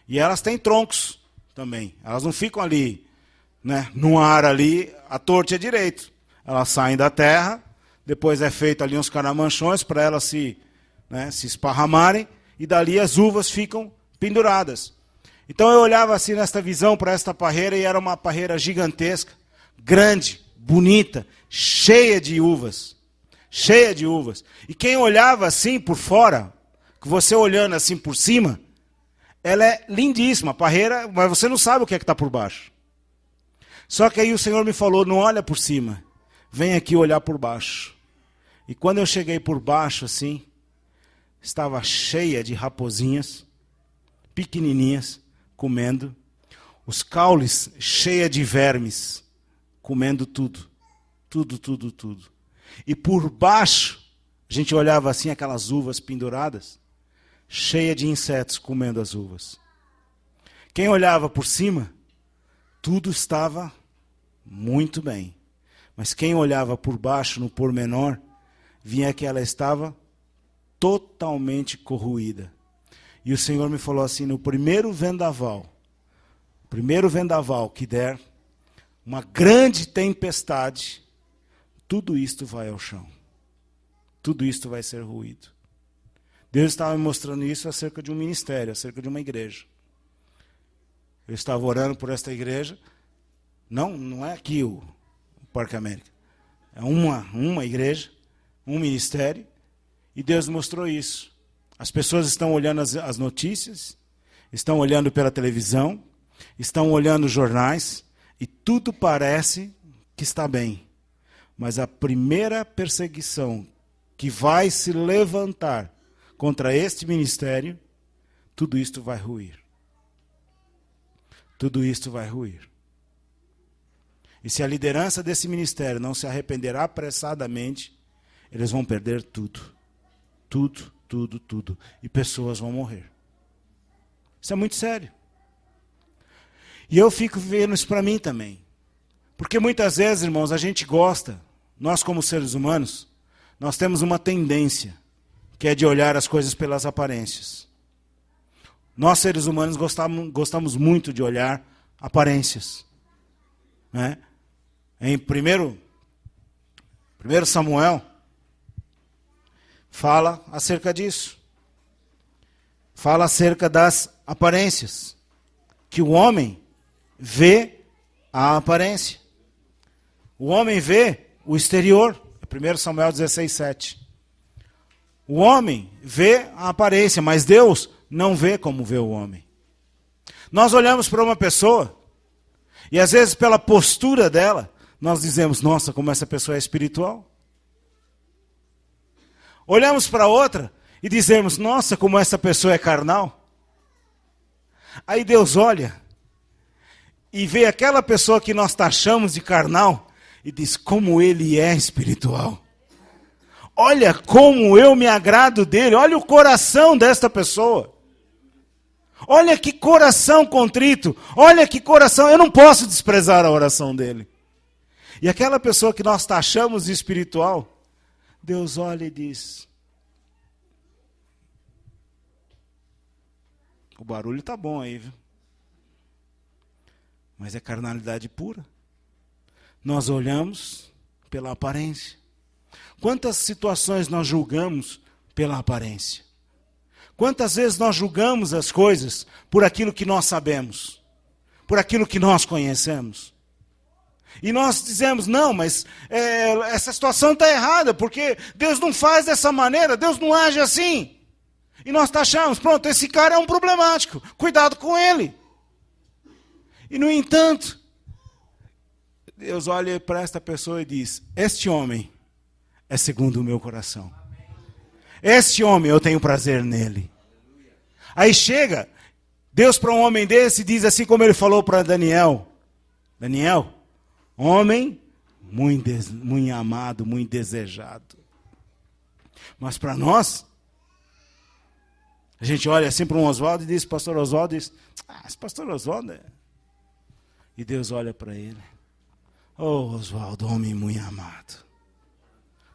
E elas têm troncos também. Elas não ficam ali, né, no ar ali, à torta e à direito. Elas saem da terra, depois é feito ali uns caramanchões para elas se esparramarem, e dali as uvas ficam penduradas. Então eu olhava assim nesta visão para esta parreira, e era uma parreira gigantesca, grande, bonita, cheia de uvas. Cheia de uvas. E quem olhava assim por fora, que você olhando assim por cima, ela é lindíssima, a parreira, mas você não sabe o que é que está por baixo. Só que aí o Senhor me falou, não olha por cima, vem aqui olhar por baixo. E quando eu cheguei por baixo assim, estava cheia de raposinhas, pequenininhas, comendo. Os caules cheia de vermes, comendo tudo. Tudo, tudo, tudo. E por baixo, a gente olhava assim aquelas uvas penduradas, cheia de insetos comendo as uvas. Quem olhava por cima, tudo estava muito bem. Mas quem olhava por baixo, no pormenor, via que ela estava totalmente corroída. E o Senhor me falou assim, no primeiro vendaval que der, uma grande tempestade, tudo isto vai ao chão. Tudo isto vai ser ruído. Deus estava me mostrando isso acerca de um ministério, acerca de uma igreja. Eu estava orando por esta igreja. Não é aqui o Parque América. É uma igreja, um ministério. E Deus mostrou isso. As pessoas estão olhando as notícias, estão olhando pela televisão, estão olhando os jornais, e tudo parece que está bem. Mas a primeira perseguição que vai se levantar contra este ministério, tudo isto vai ruir. Tudo isto vai ruir. E se a liderança desse ministério não se arrepender apressadamente, eles vão perder tudo. Tudo, tudo, tudo. E pessoas vão morrer. Isso é muito sério. E eu fico vendo isso para mim também. Porque muitas vezes, irmãos, a gente gosta, nós como seres humanos, nós temos uma tendência, que é de olhar as coisas pelas aparências. Nós, seres humanos, gostamos muito de olhar aparências. Né? Em 1 Samuel, fala acerca disso. Fala acerca das aparências. Que o homem vê a aparência. O homem vê o exterior. 1 Samuel 16:7. O homem vê a aparência, mas Deus não vê como vê o homem. Nós olhamos para uma pessoa, e às vezes pela postura dela, nós dizemos, nossa, como essa pessoa é espiritual. Olhamos para outra e dizemos, nossa, como essa pessoa é carnal. Aí Deus olha e vê aquela pessoa que nós taxamos de carnal e diz: como ele é espiritual. Olha como eu me agrado dele. Olha o coração desta pessoa. Olha que coração contrito. Olha que coração. Eu não posso desprezar a oração dele. E aquela pessoa que nós taxamos de espiritual, Deus olha e diz: o barulho está bom aí, viu? Mas é carnalidade pura. Nós olhamos pela aparência. Quantas situações nós julgamos pela aparência? Quantas vezes nós julgamos as coisas por aquilo que nós sabemos, por aquilo que nós conhecemos? E nós dizemos: não, mas essa situação está errada, porque Deus não faz dessa maneira, Deus não age assim. E nós taxamos: pronto, esse cara é um problemático, cuidado com ele. E no entanto, Deus olha para esta pessoa e diz: este homem é segundo o meu coração. Este homem, eu tenho prazer nele. Aí chega Deus para um homem desse e diz assim como ele falou para Daniel: Daniel, homem muito amado, muito desejado. Mas para nós, a gente olha assim para um Oswaldo e diz: pastor Oswaldo, diz: esse pastor Oswaldo é... E Deus olha para ele: oh, Oswaldo, homem muito amado.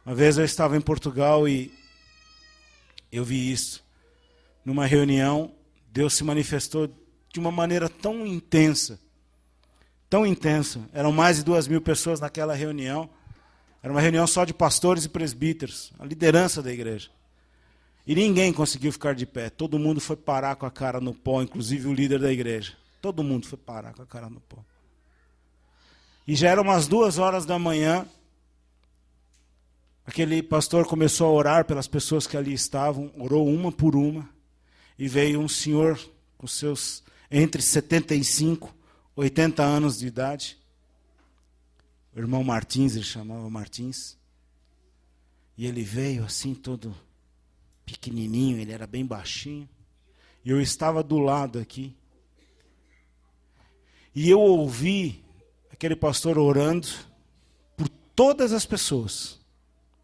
Uma vez eu estava em Portugal e eu vi isso. Numa reunião, Deus se manifestou de uma maneira tão intensa. Tão intensa. Eram mais de 2.000 pessoas naquela reunião. Era uma reunião só de pastores e presbíteros, a liderança da igreja. E ninguém conseguiu ficar de pé. Todo mundo foi parar com a cara no pó, inclusive o líder da igreja. Todo mundo foi parar com a cara no pó. E já eram umas 2h da manhã. Aquele pastor começou a orar pelas pessoas que ali estavam, orou uma por uma. E veio um senhor com seus entre 75 e 80 anos de idade. O irmão Martins, ele chamava Martins. E ele veio assim todo pequenininho, ele era bem baixinho. E eu estava do lado aqui. E eu ouvi aquele pastor orando por todas as pessoas.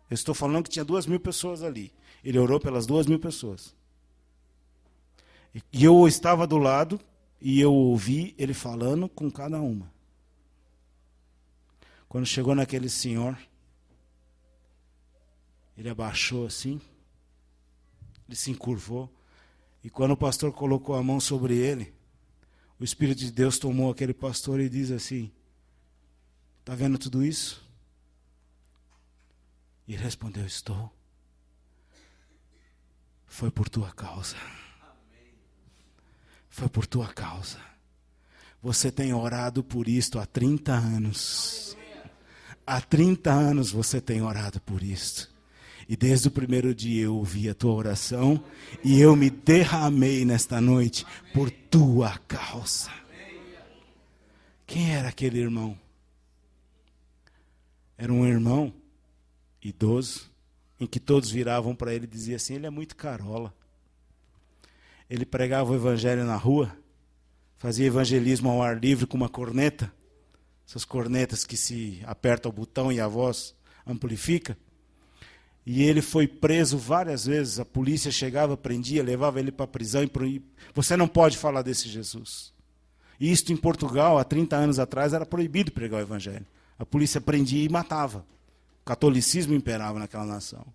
Eu estou falando que tinha 2.000 pessoas ali. Ele orou pelas 2.000 pessoas. E eu estava do lado e eu ouvi ele falando com cada uma. Quando chegou naquele senhor, ele abaixou assim, ele se encurvou, e quando o pastor colocou a mão sobre ele, o Espírito de Deus tomou aquele pastor e diz assim: está vendo tudo isso? E ele respondeu: estou. Foi por tua causa. Foi por tua causa. Você tem orado por isto há 30 anos. Há 30 anos você tem orado por isto. E desde o primeiro dia eu ouvi a tua oração e eu me derramei nesta noite por tua causa. Quem era aquele irmão? Era um irmão idoso, em que todos viravam para ele e diziam assim: ele é muito carola. Ele pregava o evangelho na rua, fazia evangelismo ao ar livre com uma corneta, essas cornetas que se aperta o botão e a voz amplifica. E ele foi preso várias vezes, a polícia chegava, prendia, levava ele para a prisão e você não pode falar desse Jesus. E isto em Portugal, há 30 anos atrás, era proibido pregar o evangelho. A polícia prendia e matava. O catolicismo imperava naquela nação.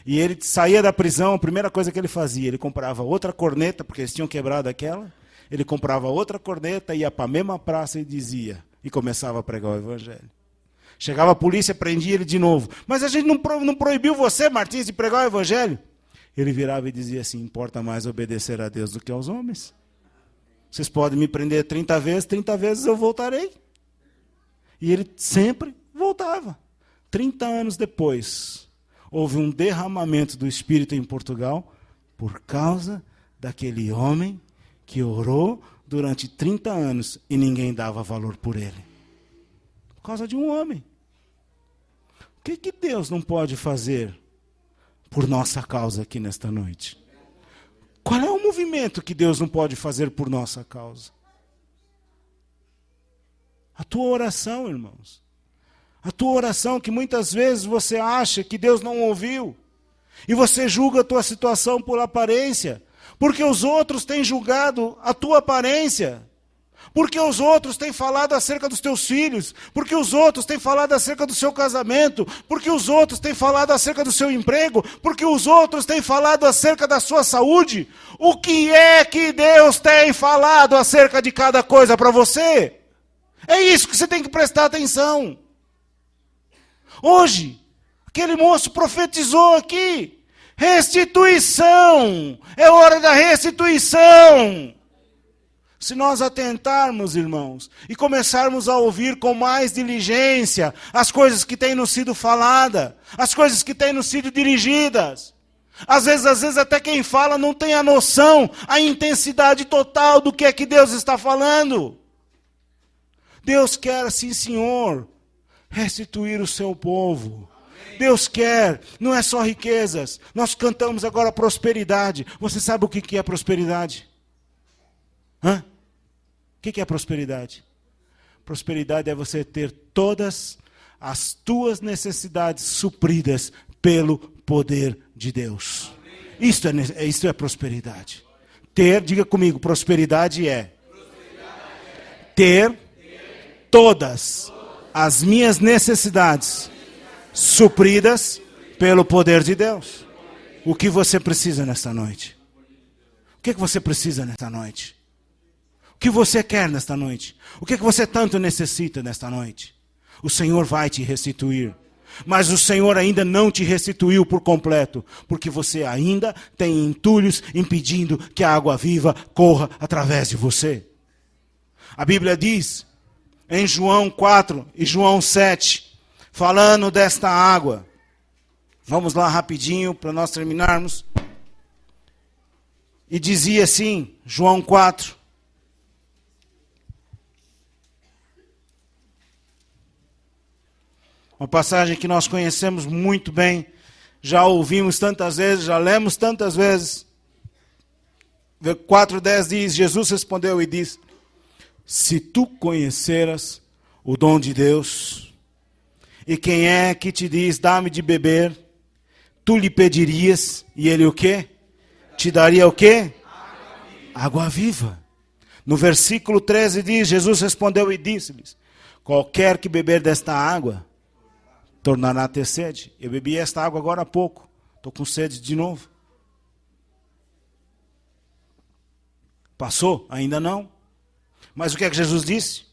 E ele saía da prisão, a primeira coisa que ele fazia, ele comprava outra corneta, porque eles tinham quebrado aquela, ele comprava outra corneta, ia para a mesma praça e dizia, e começava a pregar o evangelho. Chegava a polícia, prendia ele de novo. Mas a gente não proibiu você, Martins, de pregar o evangelho? Ele virava e dizia assim: importa mais obedecer a Deus do que aos homens. Vocês podem me prender 30 vezes eu voltarei. E ele sempre voltava. 30 anos depois, houve um derramamento do Espírito em Portugal por causa daquele homem que orou durante 30 anos e ninguém dava valor por ele. Por causa de um homem. O que Deus não pode fazer por nossa causa aqui nesta noite? Qual é o movimento que Deus não pode fazer por nossa causa? A tua oração, irmãos. A tua oração que muitas vezes você acha que Deus não ouviu. E você julga a tua situação por aparência. Porque os outros têm julgado a tua aparência. Porque os outros têm falado acerca dos teus filhos. Porque os outros têm falado acerca do seu casamento. Porque os outros têm falado acerca do seu emprego. Porque os outros têm falado acerca da sua saúde. O que é que Deus tem falado acerca de cada coisa para você? É isso que você tem que prestar atenção. Hoje, aquele moço profetizou aqui. Restituição. É hora da restituição. Se nós atentarmos, irmãos, e começarmos a ouvir com mais diligência as coisas que têm nos sido faladas, as coisas que têm nos sido dirigidas. Às vezes até quem fala não tem a noção, a intensidade total do que é que Deus está falando. Deus quer, sim, Senhor, restituir o seu povo. Deus quer, não é só riquezas. Nós cantamos agora prosperidade. Você sabe o que é prosperidade? Hã? O que é prosperidade? Prosperidade é você ter todas as tuas necessidades supridas pelo poder de Deus. Isto é prosperidade. Diga comigo, prosperidade é ter todas as minhas necessidades supridas pelo poder de Deus. O que você precisa nesta noite? O que você precisa nesta noite? O que você quer nesta noite? O que você tanto necessita nesta noite? O Senhor vai te restituir. Mas o Senhor ainda não te restituiu por completo, porque você ainda tem entulhos impedindo que a água viva corra através de você. A Bíblia diz, em João 4 e João 7, falando desta água. Vamos lá rapidinho para nós terminarmos. E dizia assim, João 4. Uma passagem que nós conhecemos muito bem, já ouvimos tantas vezes, já lemos tantas vezes. 4:10 diz, Jesus respondeu e disse, se tu conheceras o dom de Deus, e quem é que te diz, dá-me de beber, tu lhe pedirias, e ele o quê? Te daria o quê? Água viva. No versículo 13 diz, Jesus respondeu e disse-lhes, qualquer que beber desta água, tornará a ter sede. Eu bebi esta água agora há pouco. Estou com sede de novo. Passou? Ainda não. Mas o que é que Jesus disse?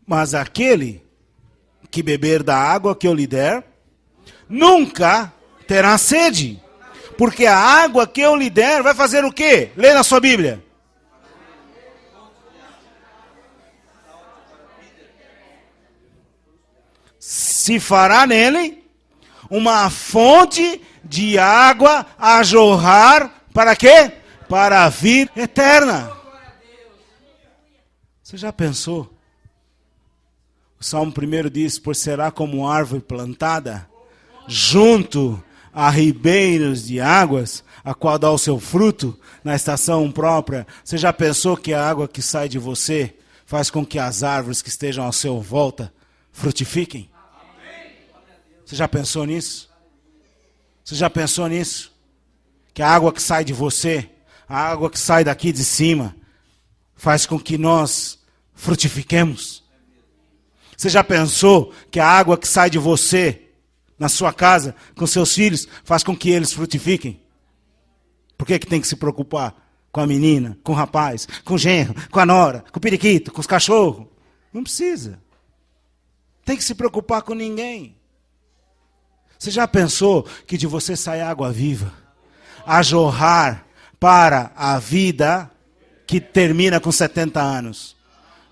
Mas aquele que beber da água que eu lhe der, nunca terá sede. Porque a água que eu lhe der vai fazer o quê? Lê na sua Bíblia. Se fará nele uma fonte de água a jorrar, para quê? Para a vida eterna. Você já pensou? O Salmo 1 diz, pois será como árvore plantada, junto a ribeiros de águas, a qual dá o seu fruto na estação própria. Você já pensou que a água que sai de você faz com que as árvores que estejam ao seu volta frutifiquem? Você já pensou nisso? Você já pensou nisso? Que a água que sai de você, a água que sai daqui de cima, faz com que nós frutifiquemos? Você já pensou que a água que sai de você, na sua casa, com seus filhos, faz com que eles frutifiquem? Por que tem que se preocupar com a menina, com o rapaz, com o genro, com a nora, com o periquito, com os cachorros? Não precisa. Tem que se preocupar com ninguém. Você já pensou que de você sai água viva, a jorrar para a vida que termina com 70 anos?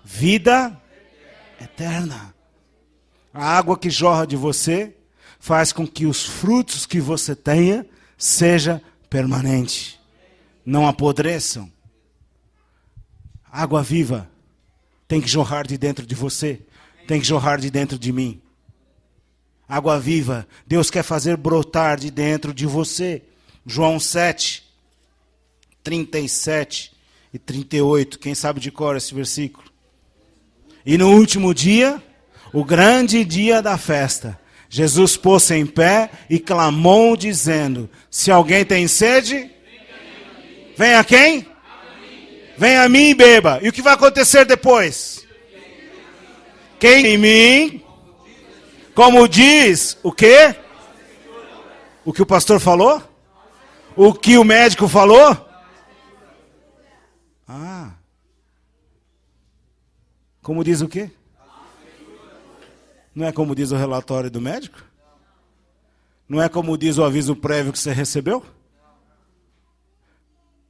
Vida eterna. A água que jorra de você faz com que os frutos que você tenha seja permanente, não apodreçam. Água viva tem que jorrar de dentro de você, tem que jorrar de dentro de mim. Água viva, Deus quer fazer brotar de dentro de você. João 7, 37 e 38. Quem sabe de cor esse versículo? E no último dia, o grande dia da festa, Jesus pôs-se em pé e clamou dizendo, se alguém tem sede, venha a quem? Venha a mim e beba. E o que vai acontecer depois? Quem em mim, como diz, o quê? O que o pastor falou? O que o médico falou? Como diz o quê? Não é como diz o relatório do médico? Não é como diz o aviso prévio que você recebeu?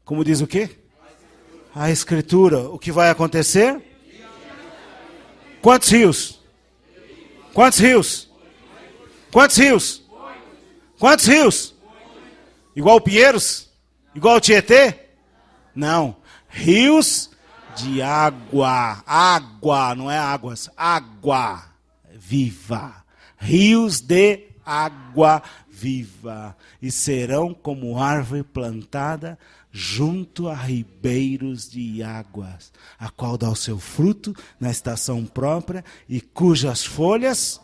Como diz o quê? A Escritura. O que vai acontecer? Quantos rios? Quantos rios? Quantos rios? Quantos rios? Igual Pinheiros? Igual Tietê? Não. Rios de água. Água, não é águas. Água viva. Rios de água viva. E serão como árvore plantada junto a ribeiros de águas, a qual dá o seu fruto na estação própria e cujas folhas...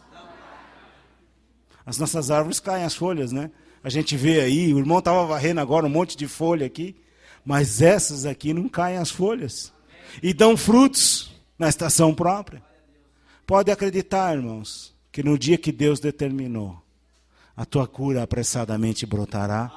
As nossas árvores caem as folhas, né? A gente vê aí, o irmão estava varrendo agora um monte de folha aqui, mas essas aqui não caem as folhas. E dão frutos na estação própria. Pode acreditar, irmãos, que no dia que Deus determinou, a tua cura apressadamente brotará.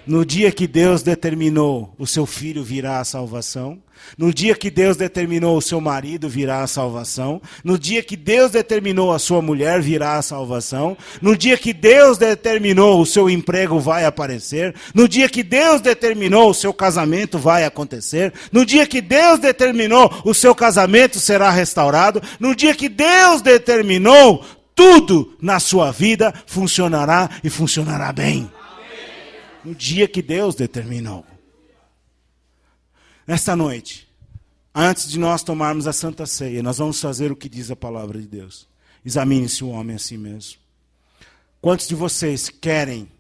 No dia que Deus determinou, o seu filho virá à salvação. No dia que Deus determinou, o seu marido virá à salvação. No dia que Deus determinou, a sua mulher virá à salvação. No dia que Deus determinou, o seu emprego vai aparecer. No dia que Deus determinou, o seu casamento vai acontecer. No dia que Deus determinou, o seu casamento será restaurado. No dia que Deus determinou, tudo na sua vida funcionará e funcionará bem. No dia que Deus determinou. Nesta noite, antes de nós tomarmos a Santa Ceia, nós vamos fazer o que diz a palavra de Deus. Examine-se o homem a si mesmo. Quantos de vocês querem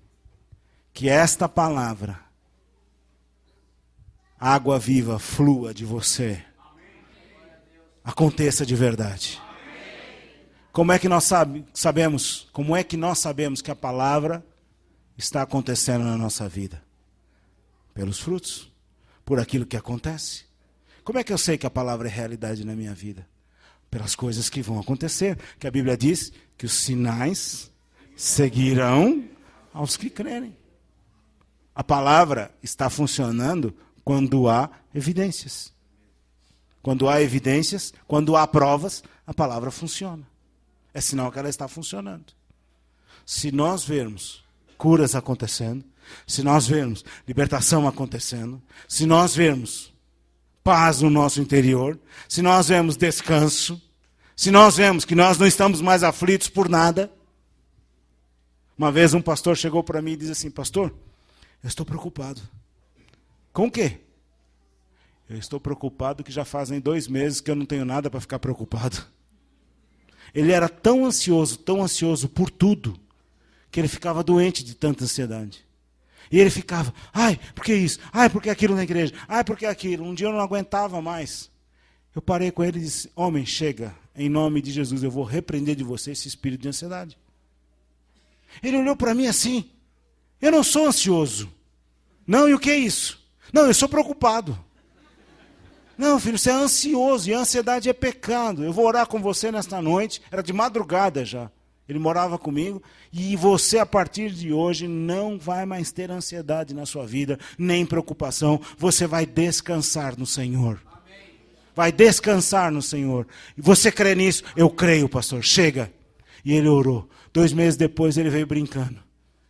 que esta palavra, água viva, flua de você? Aconteça de verdade. Como é que nós sabemos? Como é que nós sabemos que a palavra está acontecendo na nossa vida? Pelos frutos, por aquilo que acontece. Como é que eu sei que a palavra é realidade na minha vida? Pelas coisas que vão acontecer, que a Bíblia diz que os sinais seguirão aos que crerem. A palavra está funcionando quando há evidências. Quando há evidências, quando há provas, a palavra funciona. É sinal que ela está funcionando. Se nós vermos curas acontecendo, se nós vermos libertação acontecendo, se nós vermos paz no nosso interior, se nós vemos descanso, se nós vemos que nós não estamos mais aflitos por nada. Uma vez um pastor chegou para mim e disse assim: pastor, eu estou preocupado. Com o quê? Eu estou preocupado que já fazem 2 meses que eu não tenho nada para ficar preocupado. Ele era tão ansioso por tudo, que ele ficava doente de tanta ansiedade. E ele ficava, ai, por que isso? Ai, por que aquilo na igreja? Ai, por que aquilo? Um dia eu não aguentava mais. Eu parei com ele e disse: homem, chega, em nome de Jesus, eu vou repreender de você esse espírito de ansiedade. Ele olhou para mim assim: eu não sou ansioso. Não, e o que é isso? Não, eu sou preocupado. Não, filho, você é ansioso, e a ansiedade é pecado. Eu vou orar com você nesta noite, era de madrugada já. Ele morava comigo, e você, a partir de hoje, não vai mais ter ansiedade na sua vida, nem preocupação. Você vai descansar no Senhor. Vai descansar no Senhor. E você crê nisso? Eu creio, pastor. Chega. E ele orou. 2 meses depois, ele veio brincando.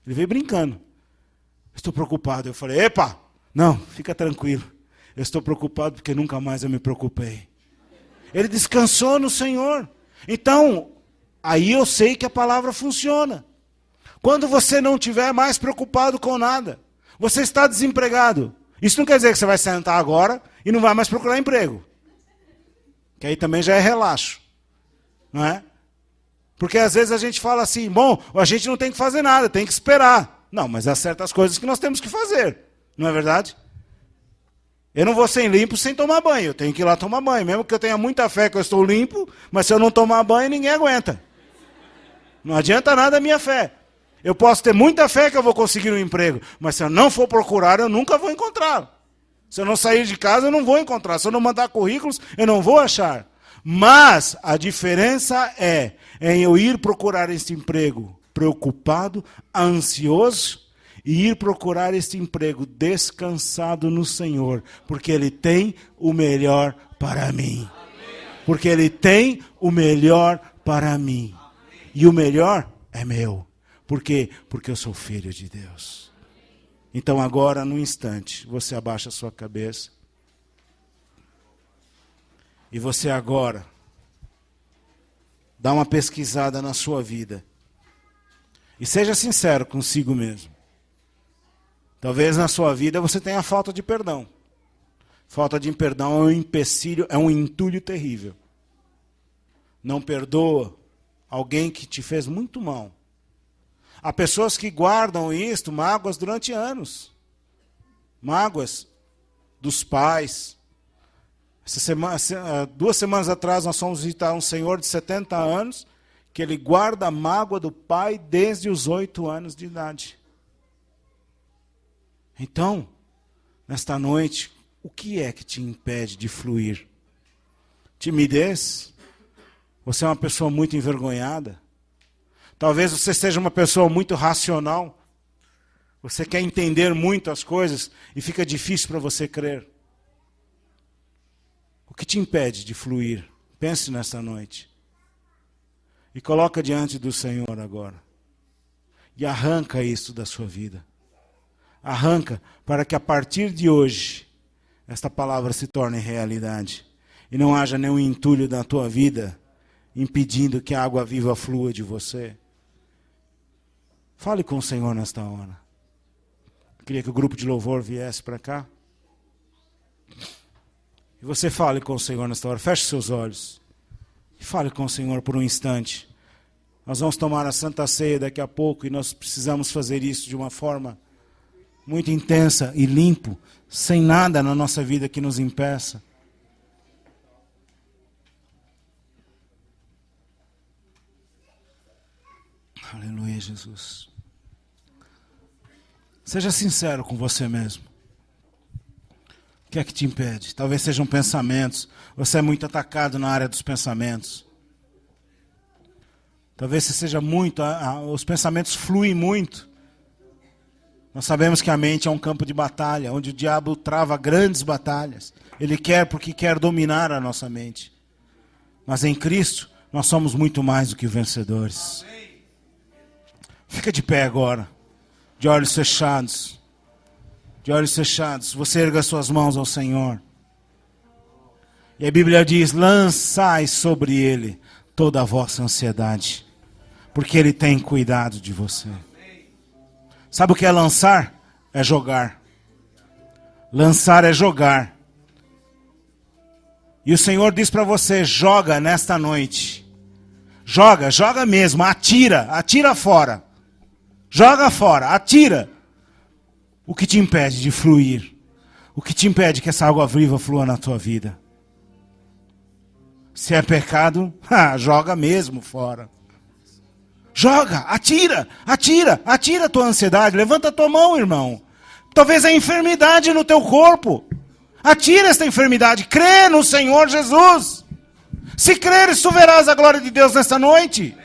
Ele veio brincando. Estou preocupado. Eu falei: epa, não, fica tranquilo. Eu estou preocupado porque nunca mais eu me preocupei. Ele descansou no Senhor. Então, aí eu sei que a palavra funciona. Quando você não estiver mais preocupado com nada, você está desempregado. Isso não quer dizer que você vai sentar agora e não vai mais procurar emprego. Que aí também já é relaxo. Não é? Porque às vezes a gente fala assim: bom, a gente não tem que fazer nada, tem que esperar. Não, mas há certas coisas que nós temos que fazer. Não é verdade? Eu não vou ser limpo sem tomar banho. Eu tenho que ir lá tomar banho. Mesmo que eu tenha muita fé que eu estou limpo, mas se eu não tomar banho, ninguém aguenta. Não adianta nada a minha fé. Eu posso ter muita fé que eu vou conseguir um emprego, mas se eu não for procurar, eu nunca vou encontrá-lo. Se eu não sair de casa, eu não vou encontrar. Se eu não mandar currículos, eu não vou achar. Mas a diferença é em eu ir procurar esse emprego preocupado, ansioso, e ir procurar esse emprego descansado no Senhor, porque Ele tem o melhor para mim. Porque Ele tem o melhor para mim. E o melhor é meu. Por quê? Porque eu sou filho de Deus. Então agora, num instante, você abaixa a sua cabeça. E você agora dá uma pesquisada na sua vida. E seja sincero consigo mesmo. Talvez na sua vida você tenha falta de perdão. Falta de perdão é um empecilho, é um entulho terrível. Não perdoa alguém que te fez muito mal. Há pessoas que guardam isto, mágoas durante anos. Mágoas dos pais. Duas semanas atrás nós fomos visitar um senhor de 70 anos, que ele guarda a mágoa do pai desde os 8 anos de idade. Então, nesta noite, o que é que te impede de fluir? Timidez? Você é uma pessoa muito envergonhada? Talvez você seja uma pessoa muito racional. Você quer entender muito as coisas e fica difícil para você crer. O que te impede de fluir? Pense nesta noite. E coloca diante do Senhor agora. E arranca isso da sua vida. Arranca para que a partir de hoje esta palavra se torne realidade. E não haja nenhum entulho na tua vida impedindo que a água viva flua de você. Fale com o Senhor nesta hora. Eu queria que o grupo de louvor viesse para cá. E você fale com o Senhor nesta hora. Feche seus olhos. E fale com o Senhor por um instante. Nós vamos tomar a Santa Ceia daqui a pouco e nós precisamos fazer isso de uma forma muito intensa e limpo, sem nada na nossa vida que nos impeça. Aleluia, Jesus. Seja sincero com você mesmo. O que é que te impede? Talvez sejam pensamentos. Você é muito atacado na área dos pensamentos. Talvez você seja muito... os pensamentos fluem muito. Nós sabemos que a mente é um campo de batalha, onde o diabo trava grandes batalhas. Ele quer porque quer dominar a nossa mente. Mas em Cristo, nós somos muito mais do que vencedores. Fica de pé agora, de olhos fechados. De olhos fechados, você erga suas mãos ao Senhor. E a Bíblia diz, lançai sobre Ele toda a vossa ansiedade, porque Ele tem cuidado de você. Sabe o que é lançar? É jogar. Lançar é jogar. E o Senhor diz para você, joga nesta noite. Joga, joga mesmo, atira fora. Joga fora, atira. O que te impede de fluir? O que te impede que essa água viva flua na tua vida? Se é pecado, joga mesmo fora. Joga, atira a tua ansiedade. Levanta a tua mão, irmão. Talvez é enfermidade no teu corpo. Atira esta enfermidade. Crê no Senhor Jesus. Se creres, tu verás a glória de Deus nesta noite.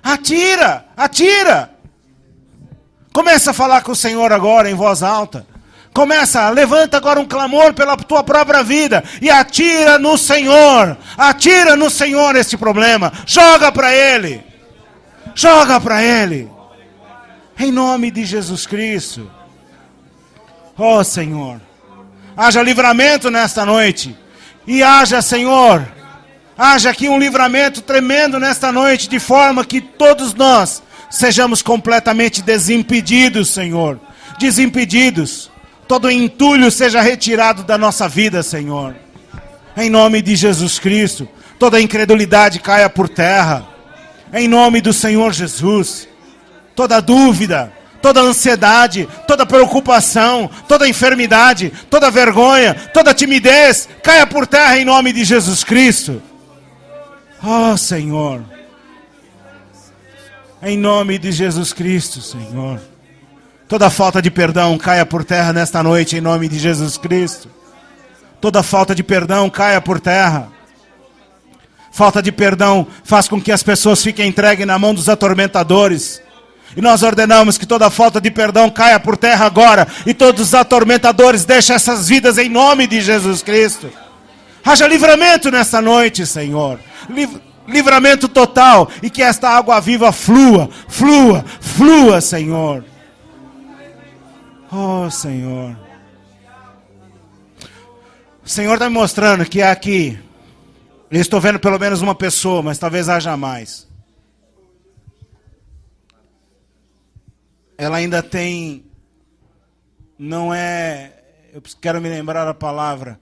Atira. Começa a falar com o Senhor agora em voz alta. Levanta agora um clamor pela tua própria vida. E atira no Senhor este problema. Joga para Ele. Em nome de Jesus Cristo. Oh Senhor. Haja livramento nesta noite. E haja, Senhor, haja aqui um livramento tremendo nesta noite, de forma que todos nós sejamos completamente desimpedidos, Senhor. Desimpedidos. Todo entulho seja retirado da nossa vida, Senhor. Em nome de Jesus Cristo. Toda incredulidade caia por terra. Em nome do Senhor Jesus. Toda dúvida, toda ansiedade, toda preocupação, toda enfermidade, toda vergonha, toda timidez, caia por terra em nome de Jesus Cristo. Oh, Senhor. Em nome de Jesus Cristo, Senhor. Toda falta de perdão caia por terra nesta noite, em nome de Jesus Cristo. Toda falta de perdão caia por terra. Falta de perdão faz com que as pessoas fiquem entregues na mão dos atormentadores. E nós ordenamos que toda falta de perdão caia por terra agora. E todos os atormentadores deixem essas vidas em nome de Jesus Cristo. Haja livramento nessa noite, Senhor. Livramento total. E que esta água viva flua, flua, flua, Senhor. Oh, Senhor. O Senhor está me mostrando que aqui, eu estou vendo pelo menos uma pessoa, mas talvez haja mais. Ela ainda tem, não é, eu quero me lembrar a palavra.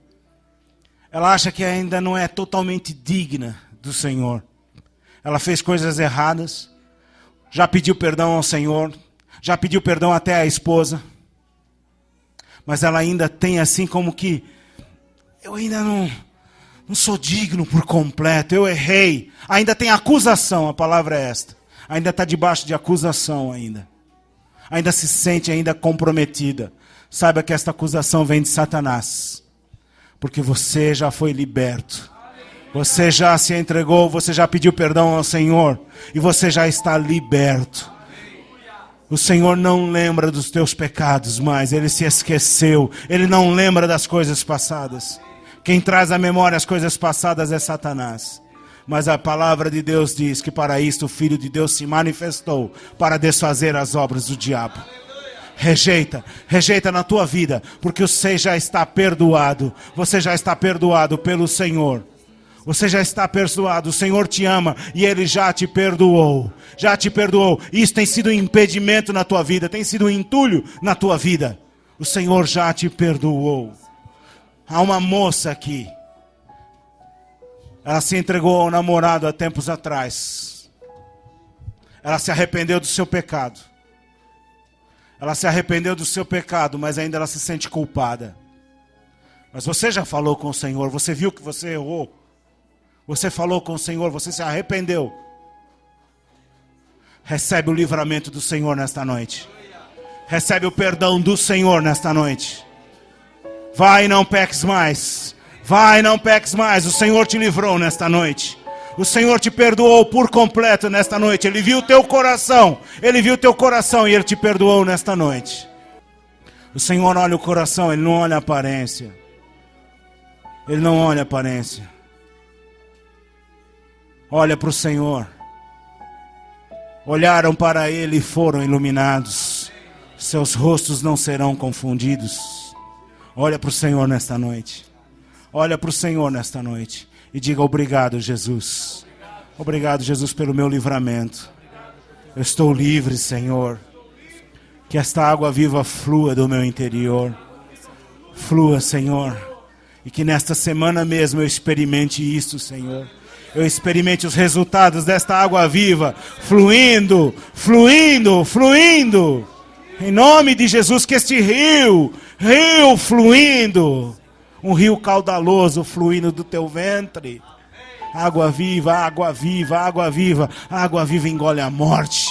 Ela acha que ainda não é totalmente digna do Senhor. Ela fez coisas erradas, já pediu perdão ao Senhor, já pediu perdão até à esposa. Mas ela ainda tem assim como que, eu ainda não sou digno por completo, eu errei. Ainda tem acusação, a palavra é esta. Ainda está debaixo de acusação ainda. Ainda se sente ainda comprometida. Saiba que esta acusação vem de Satanás. Porque você já foi liberto. Você já se entregou, você já pediu perdão ao Senhor. E você já está liberto. O Senhor não lembra dos teus pecados mais. Ele se esqueceu. Ele não lembra das coisas passadas. Quem traz à memória as coisas passadas é Satanás. Mas a palavra de Deus diz que para isto o Filho de Deus se manifestou, para desfazer as obras do diabo. Rejeita na tua vida, porque você já está perdoado. Você já está perdoado pelo Senhor. Você já está perdoado, o Senhor te ama e Ele já te perdoou. Já te perdoou. Isso tem sido um impedimento na tua vida, tem sido um entulho na tua vida. O Senhor já te perdoou. Há uma moça aqui. Ela se entregou ao namorado há tempos atrás. Ela se arrependeu do seu pecado. Ela se arrependeu do seu pecado, mas ainda ela se sente culpada. Mas você já falou com o Senhor, você viu que você errou. Você falou com o Senhor, você se arrependeu. Recebe o livramento do Senhor nesta noite. Recebe o perdão do Senhor nesta noite. Vai e não peques mais. Vai e não peques mais. O Senhor te livrou nesta noite. O Senhor te perdoou por completo nesta noite. Ele viu o teu coração. Ele viu o teu coração e Ele te perdoou nesta noite. O Senhor olha o coração, Ele não olha a aparência. Ele não olha a aparência. Olha para o Senhor. Olharam para Ele e foram iluminados. Seus rostos não serão confundidos. Olha para o Senhor nesta noite. Olha para o Senhor nesta noite. E diga obrigado, Jesus. Obrigado, Jesus, pelo meu livramento. Eu estou livre, Senhor. Que esta água viva flua do meu interior. Flua, Senhor. E que nesta semana mesmo eu experimente isso, Senhor. Eu experimente os resultados desta água viva, fluindo, fluindo, fluindo. Em nome de Jesus, que este rio fluindo. Um rio caudaloso fluindo do teu ventre. Água viva, água viva, água viva. Água viva engole a morte.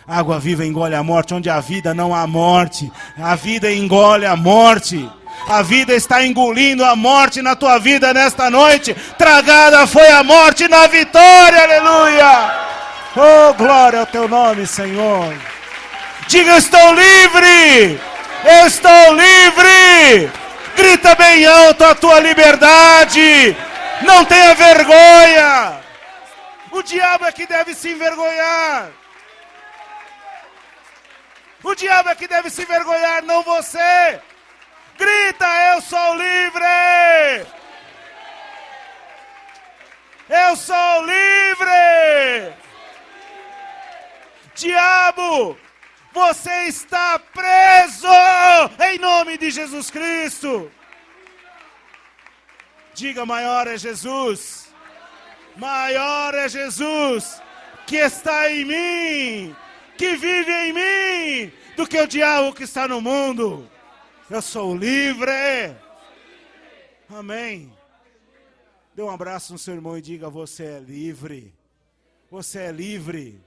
Água viva engole a morte. Onde há vida não há morte. A vida engole a morte. A vida está engolindo a morte na tua vida nesta noite. Tragada foi a morte na vitória, aleluia. Oh, glória ao teu nome, Senhor. Diga, eu estou livre. Eu estou livre. Grita bem alto a tua liberdade. Não tenha vergonha. O diabo é que deve se envergonhar. O diabo é que deve se envergonhar, não você. Grita, eu sou livre! Eu sou livre! Diabo, você está preso em nome de Jesus Cristo. Diga, maior é Jesus. Maior é Jesus que está em mim, que vive em mim, do do que o diabo que está no mundo. Eu sou livre. Amém. Dê um abraço no seu irmão e diga: você é livre. Você é livre.